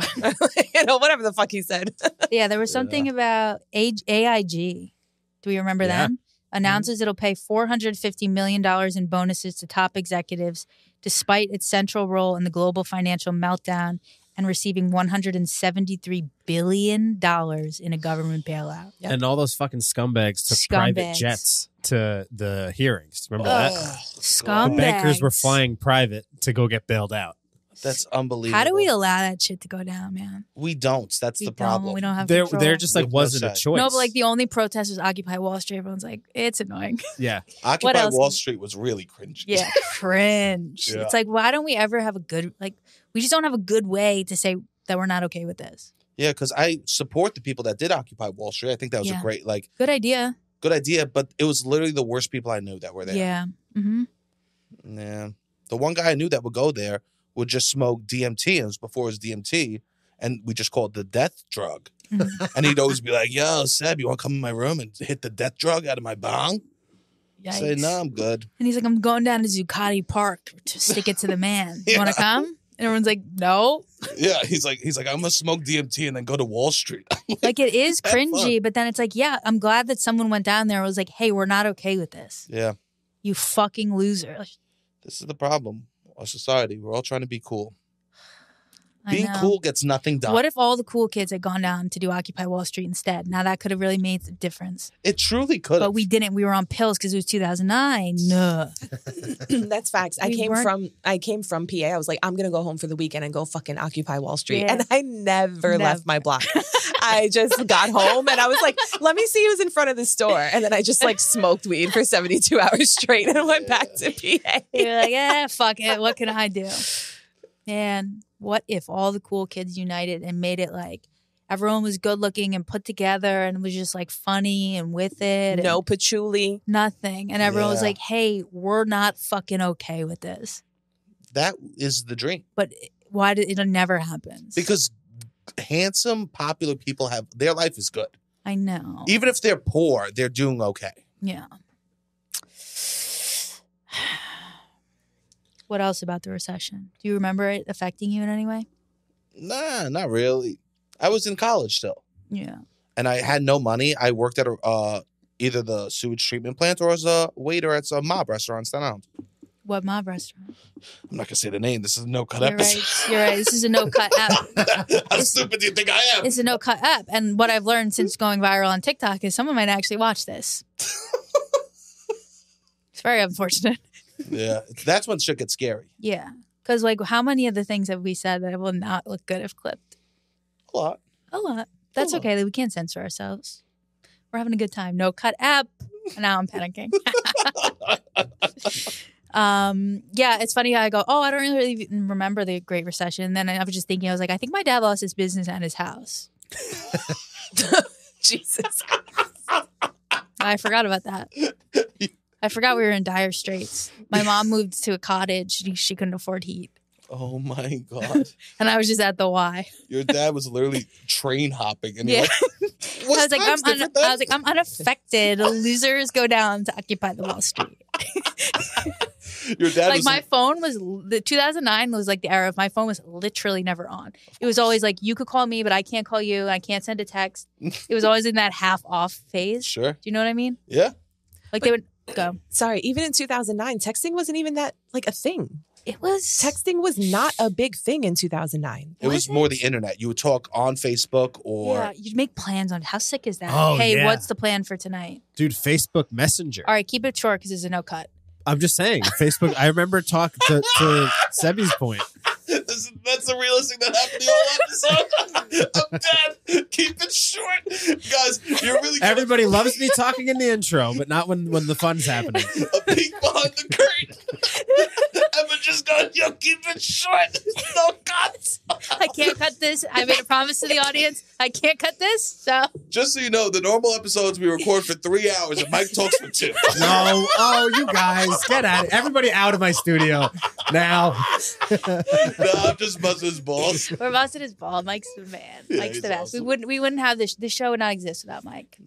Whatever the fuck he said. Yeah, there was something about AIG. Do we remember them? Announces it'll pay $450 million in bonuses to top executives, despite its central role in the global financial meltdown, and receiving $173 billion in a government bailout. Yep. And all those fucking scumbags took private jets to the hearings. Remember that? Scumbags. The bankers were flying private to go get bailed out. That's unbelievable. How do we allow that shit to go down, man? We don't. That's the problem. We don't have control. They're just like, wasn't a choice. No, but like the only protest was Occupy Wall Street. Everyone's like, it's annoying. Yeah. Occupy Wall Street was really cringe. Yeah, cringe. Yeah. It's like, why don't we ever have a good, we just don't have a good way to say that we're not okay with this. Yeah, because I support the people that did Occupy Wall Street. I think that was a great, good idea. Good idea, but it was literally the worst people I knew that were there. Yeah. Mm-hmm. Yeah. The one guy I knew that would go there would just smoke DMT, and it was before it was DMT, And we just called it the death drug. And he'd always be like, yo, Seb, you want to come in my room and hit the death drug out of my bong? Yikes. Say, no, I'm good. And he's like, I'm going down to Zuccotti Park to stick it to the man. You want to come? And everyone's like, no. Yeah, he's like, I'm gonna smoke DMT and then go to Wall Street. Like it is cringy, but then it's like, yeah, I'm glad that someone went down there and was like, hey, we're not okay with this. Yeah. You fucking loser. This is the problem. Our society, we're all trying to be cool. I Being know. cool gets nothing done. What if all the cool kids had gone down to do Occupy Wall Street instead? Now that could have really made the difference. It truly could have. But we didn't. We were on pills because it was 2009. No. That's facts. I came from PA. I was like, I'm gonna go home for the weekend and go fucking Occupy Wall Street. Yeah. And I never left my block. I just got home and I was like, let me see who's in front of the store. And then I just like smoked weed for 72 hours straight and went back to PA. You're like, yeah, fuck it. What can I do? Man, what if all the cool kids united and made it like everyone was good looking and put together and was just like funny and with it? No patchouli. Nothing. And everyone was like, hey, we're not fucking okay with this. That is the dream. But why did it never happens? Because handsome, popular people have their life is good. I know. Even if they're poor, they're doing okay. Yeah. What else about the recession? Do you remember it affecting you in any way? Nah, not really. I was in college still. Yeah. And I had no money. I worked at either the sewage treatment plant or as a waiter at a mob restaurant in Staten Island. What mob restaurant? I'm not going to say the name. This is a no-cut You're episode. right. You're right. This is a no-cut app. How stupid do you think I am? It's a no-cut app. And what I've learned since going viral on TikTok is someone might actually watch this. It's very unfortunate. Yeah. That's when shit gets scary. Yeah. Because, like, how many of the things have we said that will not look good if clipped? A lot. A lot. That's okay. We can't censor ourselves. We're having a good time. No-cut app. And now I'm panicking. Yeah, it's funny how I go, oh, I don't really even remember the Great Recession. And then I was just thinking, I was like, I think my dad lost his business and his house. Jesus. I forgot about that. I forgot we were in dire straits. My mom moved to a cottage. She couldn't afford heat. Oh, my God. And I was just at the Y. Your dad was literally train hopping. And Yeah. you're like, I was like, I'm unaffected. Losers go down to Occupy the Wall Street. Your dad Like was my phone was, the 2009 was like the era of my phone was literally never on. It was always like, you could call me, but I can't call you. I can't send a text. It was always in that half off phase. Sure. Do you know what I mean? Yeah. Like they would go. Sorry, even in 2009, texting wasn't even that like a thing. It was. Texting was not a big thing in 2009. It was more the internet. You would talk on Facebook or... Yeah, you'd make plans on how sick is that? Oh, hey, yeah. what's the plan for tonight? Dude, Facebook Messenger. All right, keep it short because it's a no cut. I'm just saying, Facebook. I remember talking to Sebi's point. That's the realest thing that happened the whole episode. I'm dead. Keep it short. Guys, you're really... Everybody loves me talking in the intro, but not when the fun's happening. A peek behind the curtain. Emma just going, yo, keep it short. No cuts. I can't cut this. I made a promise to the audience. I can't cut this. So Just so you know, the normal episodes we record for 3 hours and Mike talks for 2. No, oh, you guys, get out! Everybody out of my studio now. No, I'm just busting his balls. we're busting his ball. Mike's the man. Yeah, Mike's he's the best. awesome. We wouldn't have this. This show would not exist without Mike.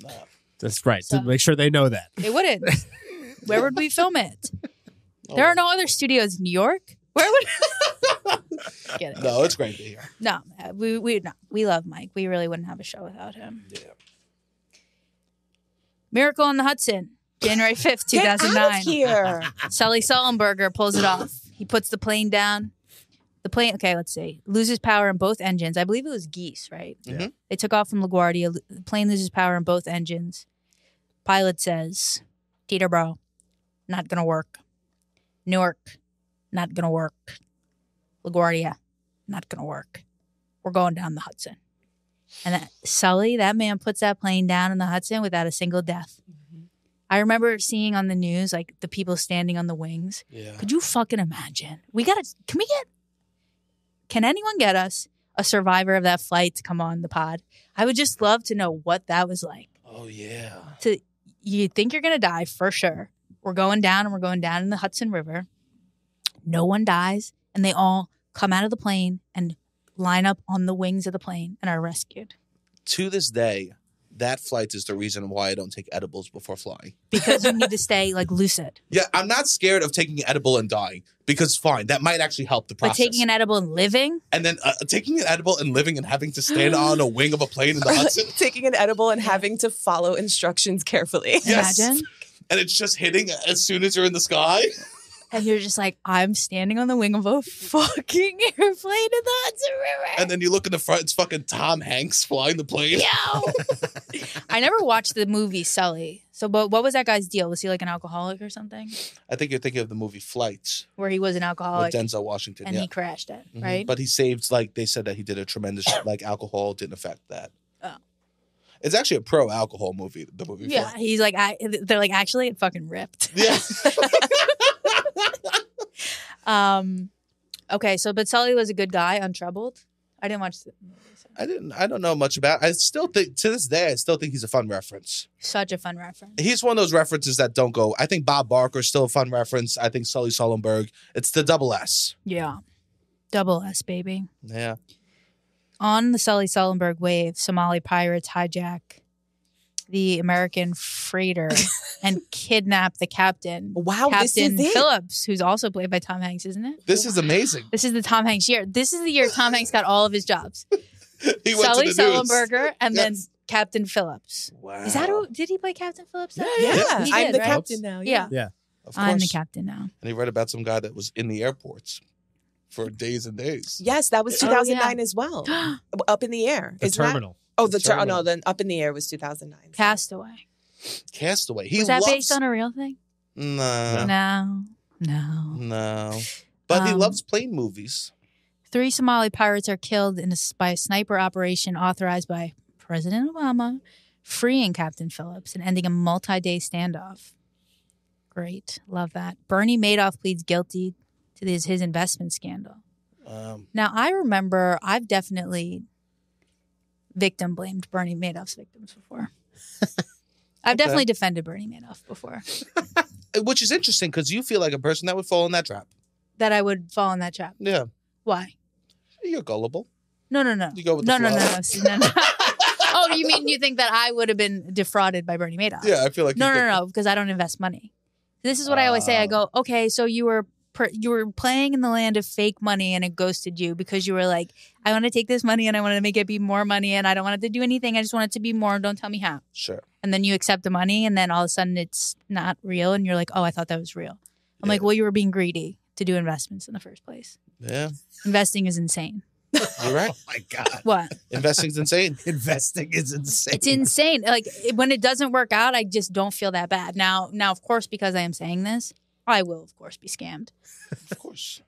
That's right. So- To make sure they know that. It wouldn't. Where would we film it? There are no other studios in New York. Where would? Get it. No, it's great to hear. No, we love Mike. We really wouldn't have a show without him. Yeah. Miracle on the Hudson, January 5th, Get out 2009. of here. Sully Sullenberger pulls it off. He puts the plane down. The plane, okay, let's see, loses power in both engines. I believe it was geese, right? Mhm. They took off from LaGuardia. The plane loses power in both engines. Pilot says, Teterboro, not going to work. Newark, not going to work. LaGuardia, not going to work. We're going down the Hudson. And Sully, that man puts that plane down in the Hudson without a single death. I remember seeing on the news, like, the people standing on the wings. Yeah. Could you fucking imagine? Can anyone get us a survivor of that flight to come on the pod? I would just love to know what that was like. Oh, yeah. You think you're going to die for sure. We're going down and we're going down in the Hudson River. No one dies. And they all come out of the plane and line up on the wings of the plane and are rescued. To this day, that flight is the reason why I don't take edibles before flying. Because you need to stay like lucid. Yeah, I'm not scared of taking an edible and dying because fine, that might actually help the process. But taking an edible and living? And then taking an edible and living and having to stand on a wing of a plane in the Hudson. Taking an edible and having to follow instructions carefully. Yes. Imagine. And it's just hitting as soon as you're in the sky. And you're just like, I'm standing on the wing of a fucking airplane in the Hudson River. And then you look in the front, it's fucking Tom Hanks flying the plane. Yo! I never watched the movie Sully. So, but what was that guy's deal? Was he like an alcoholic or something? I think you're thinking of the movie Flight. Where he was an alcoholic. With Denzel Washington, and he crashed it, Mm-hmm. right? But he saved, like, they said that he did a tremendous, like, alcohol didn't affect that. Oh. It's actually a pro-alcohol movie, the movie Yeah, Flight. he's like, they're like, actually, it fucking ripped. Yeah. Okay, so but Sully was a good guy, untroubled. I didn't watch the movie. So. I don't know much about it. I still think, to this day, I still think he's a fun reference. Such a fun reference. He's one of those references that don't go. I think Bob Barker's still a fun reference. I think Sully Sullenberg. It's the double S. Yeah. Double S, baby. Yeah. On the Sully Sullenberg wave, Somali pirates hijack the American freighter and kidnap the captain. Wow, Captain this is it. Phillips, who's also played by Tom Hanks, isn't it? This is amazing. This is the Tom Hanks year. This is the year Tom Hanks got all of his jobs. He went Sully to the news. Sullenberger and then Yes. Captain Phillips. Wow. Is that who? Did he play Captain Phillips? Then? Yeah, He I'm did, the right? captain now. Yeah. Yeah. Of course. I'm the captain now. And he read about some guy that was in the airports for days and days. Yes, that was Oh, 2009 yeah. as well. Up in the air. The Isn't that- terminal. Oh, the Terminal. no, then Up in the Air was 2009. Castaway. Castaway. He Was that loves... based on a real thing? No. No. No. But he Um, loves plane movies. 3 Somali pirates are killed by a sniper operation authorized by President Obama, freeing Captain Phillips and ending a multi-day standoff. Great. Love that. Bernie Madoff pleads guilty to his investment scandal. Now, I remember I've definitely victim blamed Bernie Madoff's victims before. I've definitely defended Bernie Madoff before. Which is interesting because you feel like a person that would fall in that trap. That I would fall in that trap. Yeah. Why? You're gullible. No. You go with the No. Oh, you mean you think that I would have been defrauded by Bernie Madoff? Yeah, I feel like No, because I don't invest money. This is what I always say. I go, okay, so you were playing in the land of fake money and it ghosted you because you were like, I want to take this money and I want to make it be more money and I don't want it to do anything. I just want it to be more. Don't tell me how. Sure. And then you accept the money and then all of a sudden it's not real and you're like, oh, I thought that was real. I'm like, well, you were being greedy to do investments in the first place. Yeah. Investing is insane. You're right. Oh my God. What? Investing's insane. Investing is insane. It's insane. Like when it doesn't work out, I just don't feel that bad. Now, of course, because I am saying this, I will, of course, be scammed. Of course.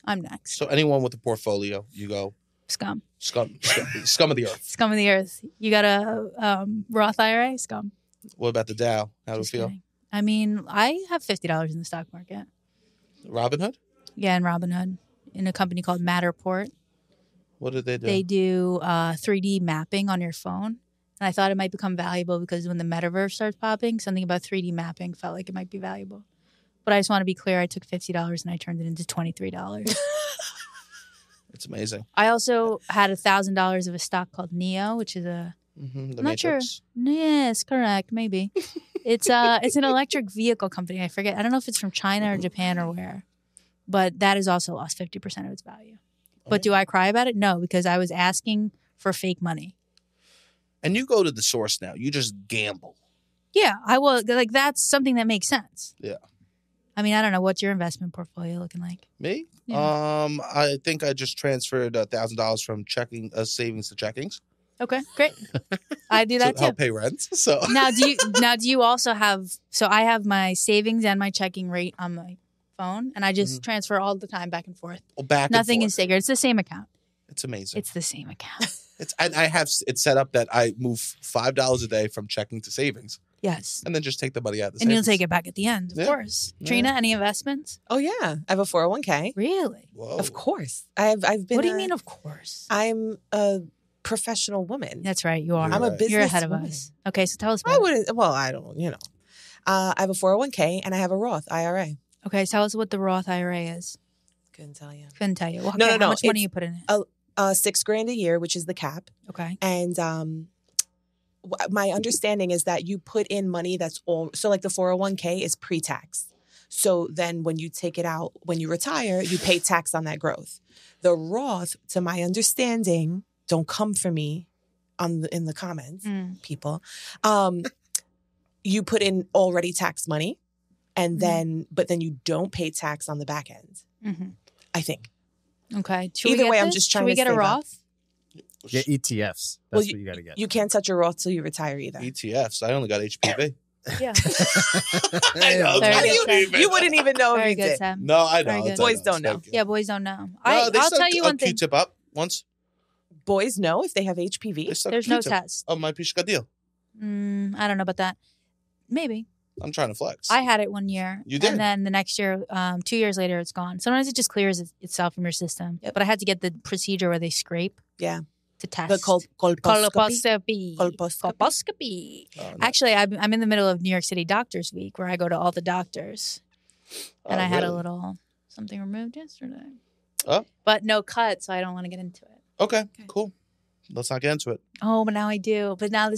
I'm next. So anyone with a portfolio, you go Scum. scum of the earth. Scum of the earth. You got a Roth IRA? Scum. What about the Dow? How do you Just feel? kidding. I mean, I have $50 in the stock market. Robinhood? Yeah, in Robinhood, in a company called Matterport. What did they do? They do 3D mapping on your phone. And I thought it might become valuable because when the metaverse starts popping, something about 3D mapping felt like it might be valuable. But I just want to be clear, I took $50 and I turned it into $23. It's amazing. I also had $1,000 of a stock called Neo, which is a The I'm not sure. Matrix. Yes, correct, maybe. It's an electric vehicle company. I forget. I don't know if it's from China or Japan or where. But that has also lost 50% of its value. But do I cry about it? No, because I was asking for fake money. And you go to the source now. You just gamble. Yeah, I will. Like, that's something that makes sense. Yeah. I mean, I don't know. What's your investment portfolio looking like? Me? Yeah. I think I just transferred $1,000 from checking savings to checkings Okay, great. I do that to help too. pay rent. So Now, do you also have? So I have my savings and my checking rate on my phone, and I just transfer all the time back and forth. back Nothing and is forth. sacred. It's the same account. It's amazing. It's the same account. I have it set up that I move $5 a day from checking to savings, Yes. and then just take the money out of the And savings. you'll take it back at the end, of Yeah. course. Yeah. Trina, any investments? Oh yeah, I have a 401k. Really? Whoa. Of course, I've been. What do you mean, of course? I'm a professional woman. That's right. You are. You're I'm a right. business. You're ahead of woman. us. Okay, so tell us I about it. wouldn't. Well, I don't. I have a 401k and I have a Roth IRA. Okay, tell us what the Roth IRA is. Couldn't tell you. Couldn't tell you. Well, No, okay, no, no, How much money it's- you put in it? $6,000 a year, which is the cap. Okay. And my understanding is that you put in money that's all, so like the 401k is pre-tax. So then when you take it out, when you retire, you pay tax on that growth. The Roth, to my understanding, don't come for me in the comments, people. You put in already taxed money, and but then you don't pay tax on the back end. I think. Okay. Either way, I'm just trying to get a Roth? Get ETFs. That's what you got to get. You can't touch a Roth till you retire either. ETFs. I only got HPV. Yeah. I know. You wouldn't even know Very if you good, did. Sam. No, I know. Good. Boys don't know. Yeah, boys don't know. No, I'll tell you one thing. Q-tip up once. Boys know if they have HPV. There's no test. Oh, my deal. I don't know about that. Maybe. I'm trying to flex. I had it one year. You did? And then the next year, 2 years later, it's gone. Sometimes it just clears itself from your system. Yep. But I had to get the procedure where they scrape. Yeah. To test. The colposcopy. Colposcopy. Oh, no. Actually, I'm in the middle of New York City Doctors Week where I go to all the doctors. And I had a little something removed yesterday. Oh. But no cut, so I don't want to get into it. Okay, cool. Let's not get into it. Oh, but now I do. But now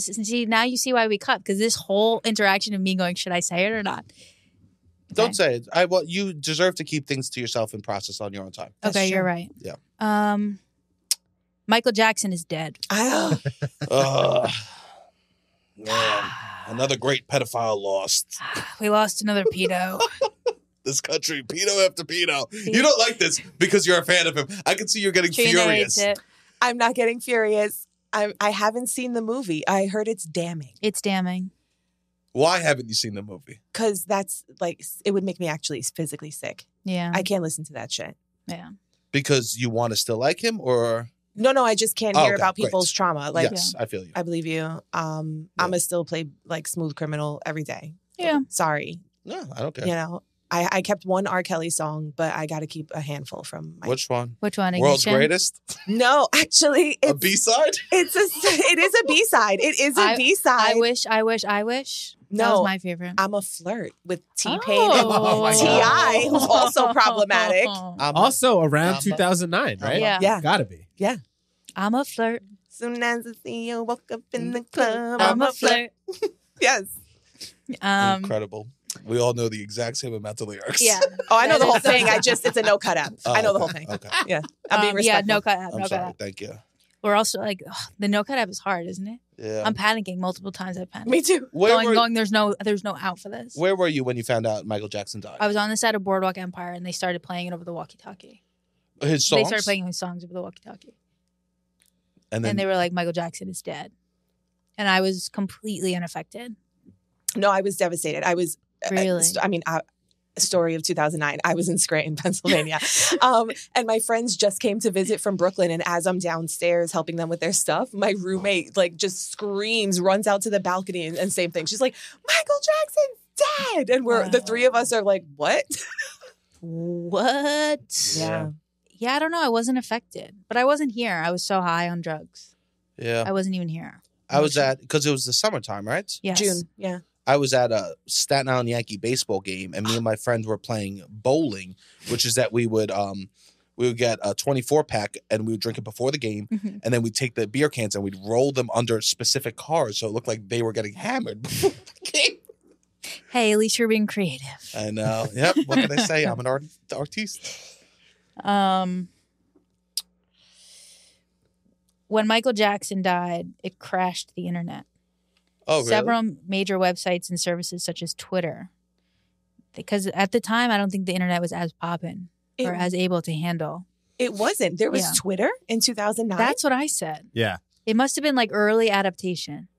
now you see why we cut, because this whole interaction of me going, should I say it or not? Okay. Don't say it. You deserve to keep things to yourself and process on your own time. Okay, you're right. Yeah. Michael Jackson is dead. Man, another great pedophile lost. We lost another pedo. This country, pedo after pedo. You don't like this because you're a fan of him. I can see you're getting Trina furious. hates it. I'm not getting furious. I haven't seen the movie. I heard it's damning. It's damning. Why haven't you seen the movie? Because that's like, it would make me actually physically sick. Yeah. I can't listen to that shit. Yeah. Because you want to still like him, or? No, I just can't hear about great. people's trauma. Like, yes, I feel you. I believe you. I'm going to still play like Smooth Criminal every day. Yeah. Sorry. No, I don't care. You know, I kept one R. Kelly song, but I got to keep a handful from my... Which one? Which one? World's Ignition? Greatest? No, actually, A B-side? It is a B-side. It is a B-side. I wish. No, that was my favorite. I'm a Flirt with T-Pain Oh. and T.I., who's also problematic. Also around 2009, right? Yeah. Gotta be. Yeah. I'm a flirt. Soon as I see you walk up in the club, I'm a flirt. Yes. Incredible. We all know the exact same amount of lyrics. Yeah. Oh, I know the whole thing. It's a no cut app. I know the whole okay, thing. Okay. Yeah. I'm being respectful. Yeah, no cut app. I'm No sorry. cut app. Thank you. We're also like, the no cut app is hard, isn't it? Yeah. I'm panicking multiple times. I panic. Me too. Going. There's no out for this. Where were you when you found out Michael Jackson died? I was on the side of Boardwalk Empire, and they started playing it over the walkie-talkie. His songs? They started playing his songs over the walkie-talkie, and they were like, Michael Jackson is dead, and I was completely unaffected. No, I was devastated. I was Really? Story of 2009. I was in Scranton, Pennsylvania. And my friends just came to visit from Brooklyn. And as I'm downstairs helping them with their stuff, my roommate like just screams, runs out to the balcony and same thing. She's like, Michael Jackson's dead. And the three of us are like, what? What? Yeah. Yeah, I don't know. I wasn't affected, but I wasn't here. I was so high on drugs. Yeah. I wasn't even here. I was because it was the summertime, right? Yes. June. Yeah. I was at a Staten Island Yankee baseball game, and me and my friends were playing bowling, which is that we would get a 24-pack and we would drink it before the game, and then we'd take the beer cans and we'd roll them under specific cars so it looked like they were getting hammered before the game. Hey, at least you're being creative. I know. Yep. What can I say? I'm an artiste. When Michael Jackson died, it crashed the internet. Oh, really? Several major websites and services such as Twitter. Because at the time, I don't think the internet was as poppin' or as able to handle. It wasn't. There was Twitter in 2009. That's what I said. Yeah. It must have been like early adaptation.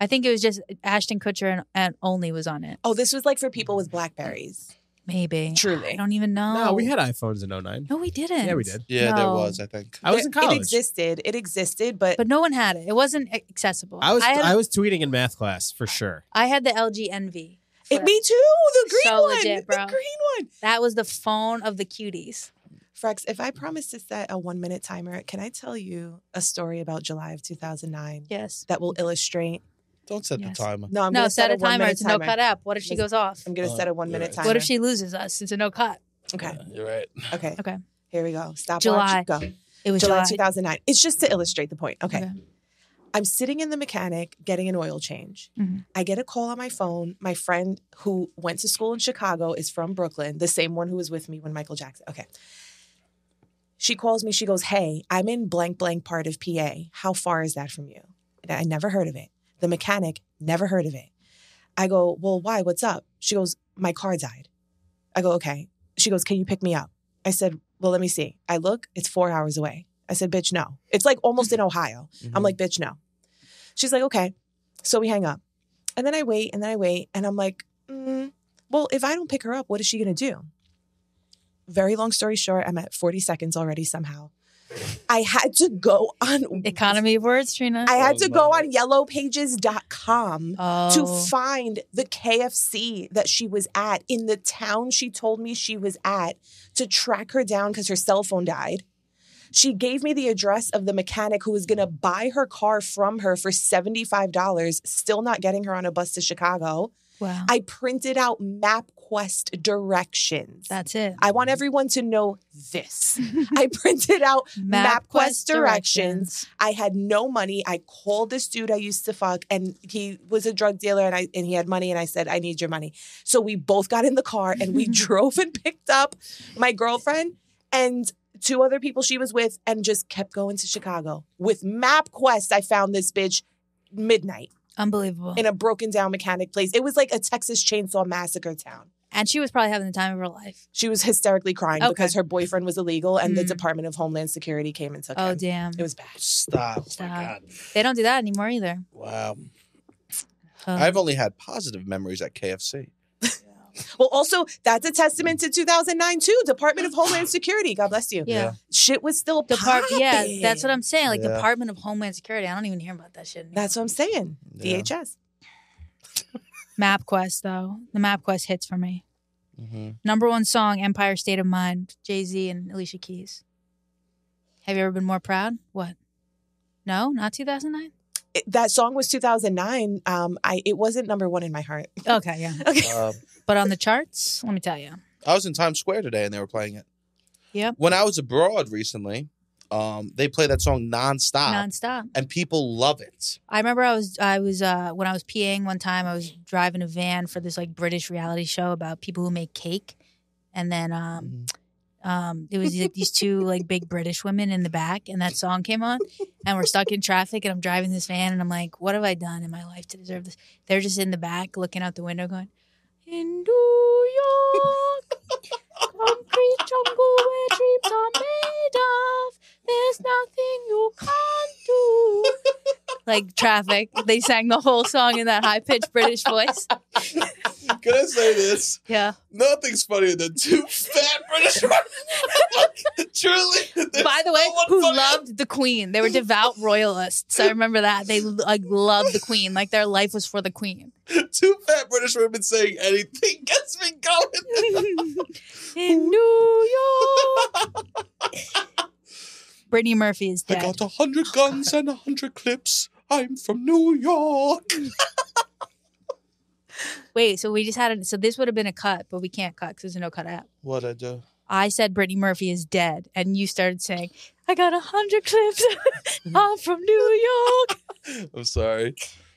I think it was just Ashton Kutcher and only was on it. Oh, this was like for people with Blackberries. Maybe. Truly. I don't even know. No, we had iPhones in 09. No, we didn't. Yeah, we did. Yeah, No. there was, I think. I was in college. It existed, but no one had it. It wasn't accessible. I was tweeting in math class for sure. I had the LG Envy. me too. The green So one. legit, bro. The green one. That was the phone of the cuties. Frex, if I promise to set a 1-minute timer, can I tell you a story about July of 2009? Yes. That will illustrate. Don't set the timer. No, I'm No, going to set a a timer. 1-minute It's a no cut app. What if she goes off? I'm going to set a 1-minute timer. What if she loses us? It's a no cut. Okay. You're right. Okay. Okay. Here we go. Stop. July. Watch. Go. It was July July. 2009. It's just to illustrate the point. Okay. Okay. I'm sitting in the mechanic getting an oil change. Mm-hmm. I get a call on my phone. My friend who went to school in Chicago is from Brooklyn, the same one who was with me when Michael Jackson. Okay. She calls me. She goes, hey, I'm in blank, blank part of PA. How far is that from you? And I never heard of it. The mechanic, never heard of it. I go, well, why? What's up? She goes, my car died. I go, okay. She goes, can you pick me up? I said, well, let me see. I look, it's 4 hours away. I said, bitch, no. It's like almost in Ohio. I'm like, bitch, no. She's like, okay. So we hang up. And then I wait and I'm like, well, if I don't pick her up, what is she going to do? Very long story short, I'm at 40 seconds already somehow. I had to go on Economy of words, Trina. I had to go on yellowpages.com Oh. to find the KFC that she was at in the town she told me she was at to track her down because her cell phone died. She gave me the address of the mechanic who was going to buy her car from her for $75, still not getting her on a bus to Chicago. Wow. I printed out Mapquest directions. That's it. I want everyone to know this. I printed out Mapquest directions. I had no money. I called this dude I used to fuck, and he was a drug dealer, and he had money, and I said, I need your money. So we both got in the car, and we drove and picked up my girlfriend and 2 other people she was with, and just kept going to Chicago. With Mapquest, I found this bitch midnight. Unbelievable. In a broken down mechanic place. It was like a Texas Chainsaw Massacre town. And she was probably having the time of her life. She was hysterically crying because her boyfriend was illegal and the Department of Homeland Security came and took him. Oh, damn. It was bad. Stop. Oh my God. They don't do that anymore either. Wow. I've only had positive memories at KFC. Well, also, that's a testament to 2009, too. Department of Homeland Security. God bless you. Yeah. Shit was still popping. Yeah, that's what I'm saying. Like, Yeah. Department of Homeland Security. I don't even hear about that shit anymore. That's what I'm saying. Yeah. DHS. Mapquest, though. The Mapquest hits for me. Mm-hmm. Number 1 song, Empire State of Mind, Jay-Z and Alicia Keys. Have you ever been more proud? What? No? Not 2009? That song was 2009. It wasn't number 1 in my heart. Okay, yeah. Okay. But on the charts, let me tell you. I was in Times Square today and they were playing it. Yep. When I was abroad recently, they play that song nonstop. Nonstop. And people love it. I remember I was when I was PAing one time, I was driving a van for this like British reality show about people who make cake. And then it was like these 2 like big British women in the back, and that song came on, and we're stuck in traffic, and I'm driving this van, and I'm like, what have I done in my life to deserve this? They're just in the back looking out the window going, in New York, concrete jungle where dreams are made of, there's nothing you can't do. Like traffic. They sang the whole song in that high-pitched British voice. Can I say this? Yeah. Nothing's funnier than 2 fat British women. Truly. By the way, no one who funnier. loved the Queen. They were devout royalists. I remember that. They like loved the Queen. Like their life was for the Queen. 2 fat British women saying anything gets me going. In New York. Brittany Murphy is I dead. got 100 guns and 100 clips. I'm from New York. Wait, so we just had it. So this would have been a cut, but we can't cut because there's a no cut app. What'd I do? I said Brittany Murphy is dead, and you started saying, I got 100 clips. I'm from New York. I'm sorry.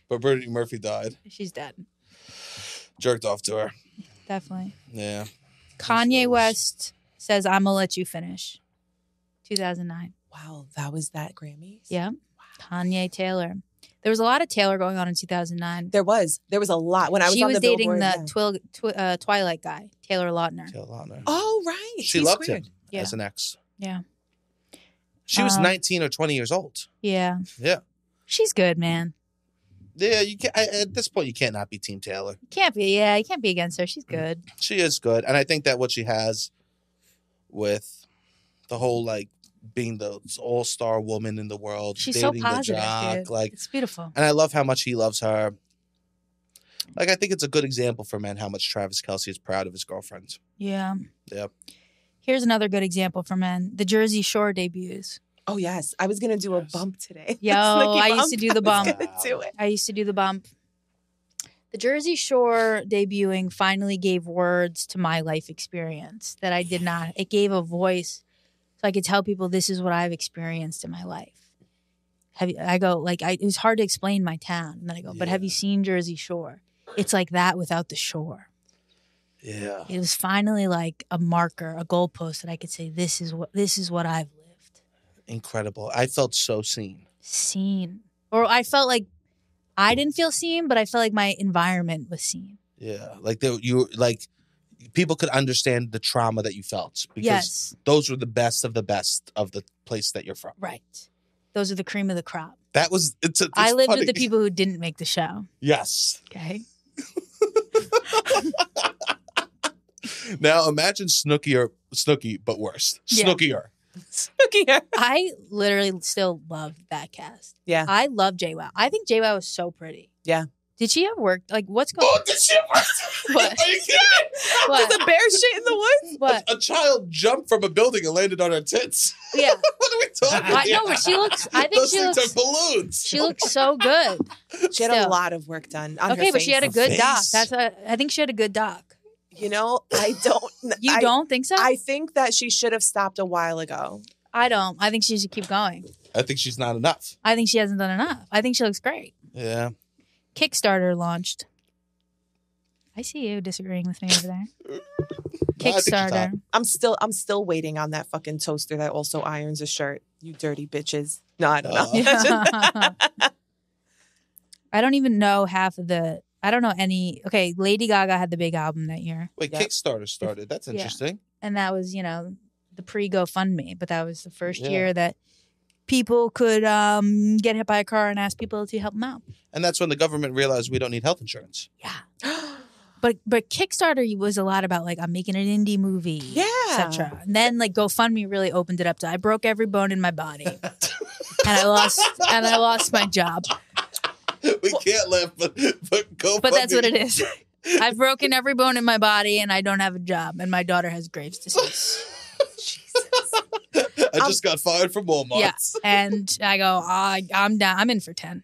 But Brittany Murphy died. She's dead. Jerked off to her. Definitely. Yeah. Kanye West says, I'm going to let you finish. 2009. Wow, that was that Grammys? Yeah. Kanye Taylor. There was a lot of Taylor going on in 2009. There was a lot. When I was She on was the dating Billboard, the Twilight guy, Taylor Lautner. Taylor Lautner. Oh, right. She He's loved squared. him Yeah. as an ex. Yeah. She was 19 or 20 years old. Yeah. Yeah. She's good, man. Yeah, you can at this point you can't not be Team Taylor. Can't be. Yeah, you can't be against her. She's good. She is good. And I think that what she has with the whole like being the all-star woman in the world, She's so dating positive, the jock, dude. like, It's beautiful. and I love how much he loves her. Like I think it's a good example for men how much Travis Kelce is proud of his girlfriend. Yeah. Yep. Here's another good example for men. The Jersey Shore debuts. Oh, yes. I was going to do a bump today. Yo, Slicky I used bump. to do the I was bump. gonna do it. I used to do the bump. The Jersey Shore debuting finally gave words to my life experience that I did not. It gave a voice So I could tell people this is what I've experienced in my life. It was hard to explain my town. And then I go, but have you seen Jersey Shore? It's like that without the shore. Yeah. It was finally like a marker, a goalpost that I could say, this is what I've lived. Incredible. I felt so seen. Seen. Or I felt like I didn't feel seen, but I felt like my environment was seen. Yeah. Like people could understand the trauma that you felt because those were the best of the place that you're from. Right. Those are the cream of the crop. That was it's I lived funny. with the people who didn't make the show. Yes. Okay. Now imagine Snooki, but worse. Yeah. Snookier. I literally still love that cast. Yeah. I love JWoww. I think JWoww was so pretty. Yeah. Did she have work? Like, what's going on? Oh, did she work? What? Are you kidding me? What? The bear shit in the woods? What? A child jumped from a building and landed on her tits. Yeah. What are we talking about? No, but she looks. I think Those she things looks. are balloons. She looks so good. She had a lot of work done on her Okay, but she had a face. good doc. I think she had a good doc. You know, I don't. You don't think so? I think that she should have stopped a while ago. I don't. I think she should keep going. I think she's not enough. I think she hasn't done enough. I think she looks great. Yeah. Kickstarter launched. I see you disagreeing with me over there. No, I think she's Kickstarter. hot. I'm still waiting on that fucking toaster that also irons a shirt. You dirty bitches. No, I don't know. I don't even know half of the. I don't know any. Okay, Lady Gaga had the big album that year. Wait, Yep. Kickstarter started. That's interesting. And that was, the pre-GoFundMe. But that was the first year that people could get hit by a car and ask people to help them out. And that's when the government realized we don't need health insurance. Yeah. But Kickstarter was a lot about, like, I'm making an indie movie, etc. And then, like, GoFundMe really opened it up to I broke every bone in my body. and I lost my job. We can't laugh, but go. But that's what it is. I've broken every bone in my body and I don't have a job. And my daughter has Graves' disease. I just got fired from Walmart. Yeah. And I go, I'm down. I'm in for 10.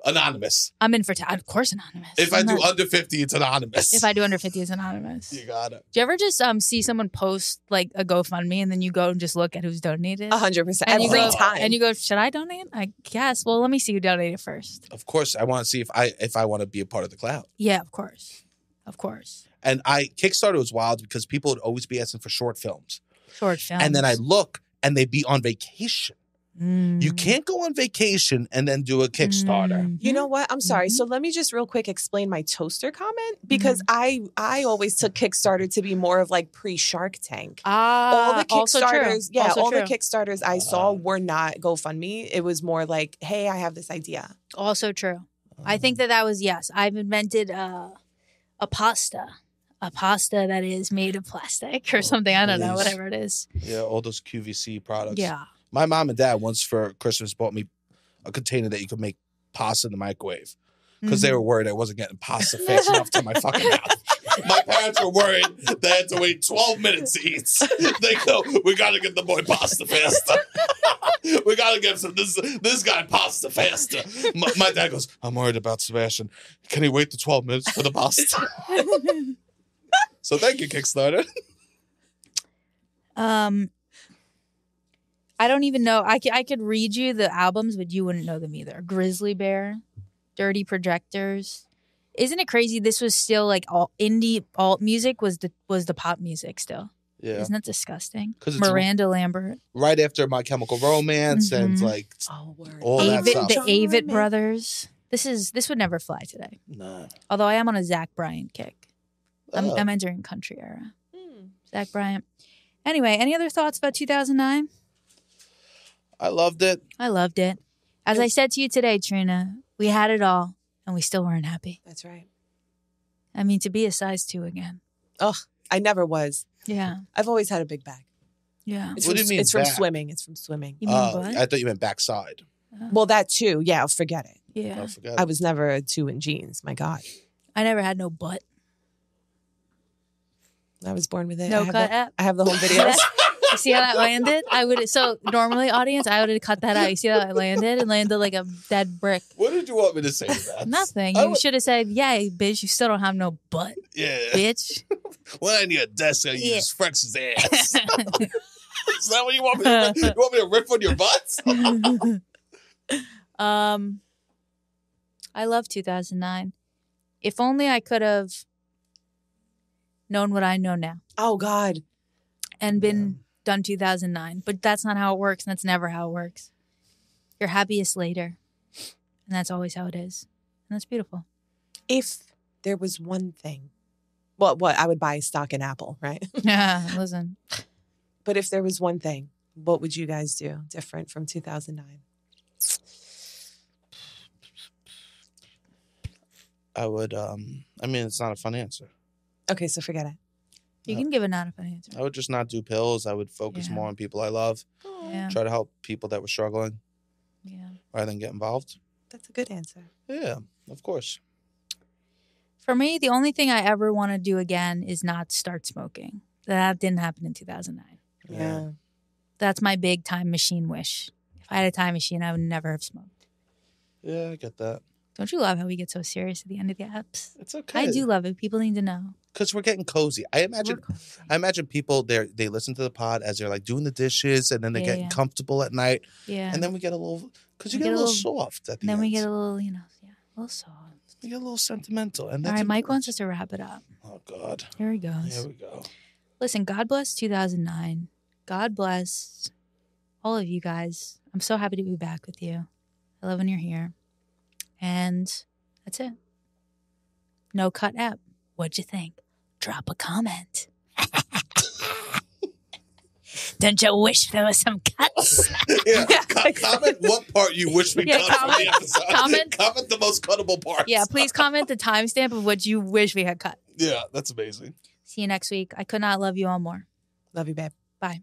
Anonymous. I'm in for 10. Of course, anonymous. If I do under 50, it's anonymous. If I do under 50, it's anonymous. You got it. Do you ever just see someone post like a GoFundMe and then you go and just look at who's donated? 100%. And Every time. And you go, should I donate? I guess. Well, let me see who donated first. Of course, I want to see if I want to be a part of the cloud. Yeah, of course. Of course. And Kickstarter was wild because people would always be asking for short films. Short films. And then I look and they'd be on vacation. Mm. You can't go on vacation and then do a Kickstarter. Mm. You know what? I'm sorry. Mm-hmm. So let me just real quick explain my toaster comment because I always took Kickstarter to be more of like pre-Shark Tank. All the Kickstarters, the Kickstarters I saw were not GoFundMe. It was more like, hey, I have this idea. Also true. I think that was, yes. I've invented a pasta that is made of plastic or something. I don't know, whatever it is. Yeah, all those QVC products. Yeah. My mom and dad once for Christmas bought me a container that you could make pasta in the microwave because they were worried I wasn't getting pasta fast enough to my fucking mouth. My parents were worried they had to wait 12 minutes to eat. They go, we got to get the boy pasta faster. We got to get this guy pasta faster. My dad goes, I'm worried about Sebastian. Can he wait the 12 minutes for the pasta? So thank you, Kickstarter. I don't even know. I could read you the albums, but you wouldn't know them either. Grizzly Bear, Dirty Projectors. Isn't it crazy? This was still like all indie alt music was the pop music still. Yeah. Isn't that disgusting? Miranda Lambert. Right after My Chemical Romance and like all that stuff. The Avett Brothers. This would never fly today. No. Although I am on a Zach Bryan kick. I'm entering country era. Zach Bryan. Anyway, any other thoughts about 2009? I loved it. I loved it. As I said to you today, Trina, we had it all and we still weren't happy. That's right. I mean, to be a size 2 again. Oh, I never was. Yeah. I've always had a big bag. Yeah. What do you mean It's from back? swimming. It's from swimming. You mean what? I thought you meant backside. Well, that too. Yeah, forget it. Yeah. I forgot. I was never a 2 in jeans. My God. I never had no butt. I was born with it. No cut app. I have the home videos. You see how that landed? So normally, audience, I would have cut that out. You see how it landed? It landed like a dead brick. What did you want me to say to that? Nothing. You should have said, "Yay, bitch! You still don't have no butt, Yeah. bitch." When I need a desk, I use Frex's ass. Is that what you want me to You want me to rip on your butts? I love 2009. If only I could have known what I know now. Oh, God. And been done 2009. But that's not how it works. And that's never how it works. You're happiest later. And that's always how it is. And that's beautiful. If there was one thing, what I would buy stock in Apple, right? Yeah, listen. But if there was one thing, what would you guys do different from 2009? I would, I mean, it's not a fun answer. Okay, so forget it. You can give it not a fun answer. I would just not do pills. I would focus more on people I love. Yeah. Try to help people that were struggling. Yeah. Rather than get involved. That's a good answer. Yeah, of course. For me, the only thing I ever want to do again is not start smoking. That didn't happen in 2009. Yeah. That's my big time machine wish. If I had a time machine, I would never have smoked. Yeah, I get that. Don't you love how we get so serious at the end of the apps? It's okay. I do love it. People need to know. Because we're getting cozy. I imagine people they listen to the pod as they're like doing the dishes and then they're getting comfortable at night. Yeah. And then we get a little, because you get a little soft at the end. Then we get a little, a little soft. We get a little sentimental. And all right, Mike wants us to wrap it up. Oh, God. Here he goes. Here we go. Listen, God bless 2009. God bless all of you guys. I'm so happy to be back with you. I love when you're here. And that's it. No cut app. What'd you think? Drop a comment. Don't you wish there was some cuts? Yeah, comment what part you wish we cut from the episode. Comment the most cuttable parts. Yeah, please comment the timestamp of what you wish we had cut. Yeah, that's amazing. See you next week. I could not love you all more. Love you, babe. Bye.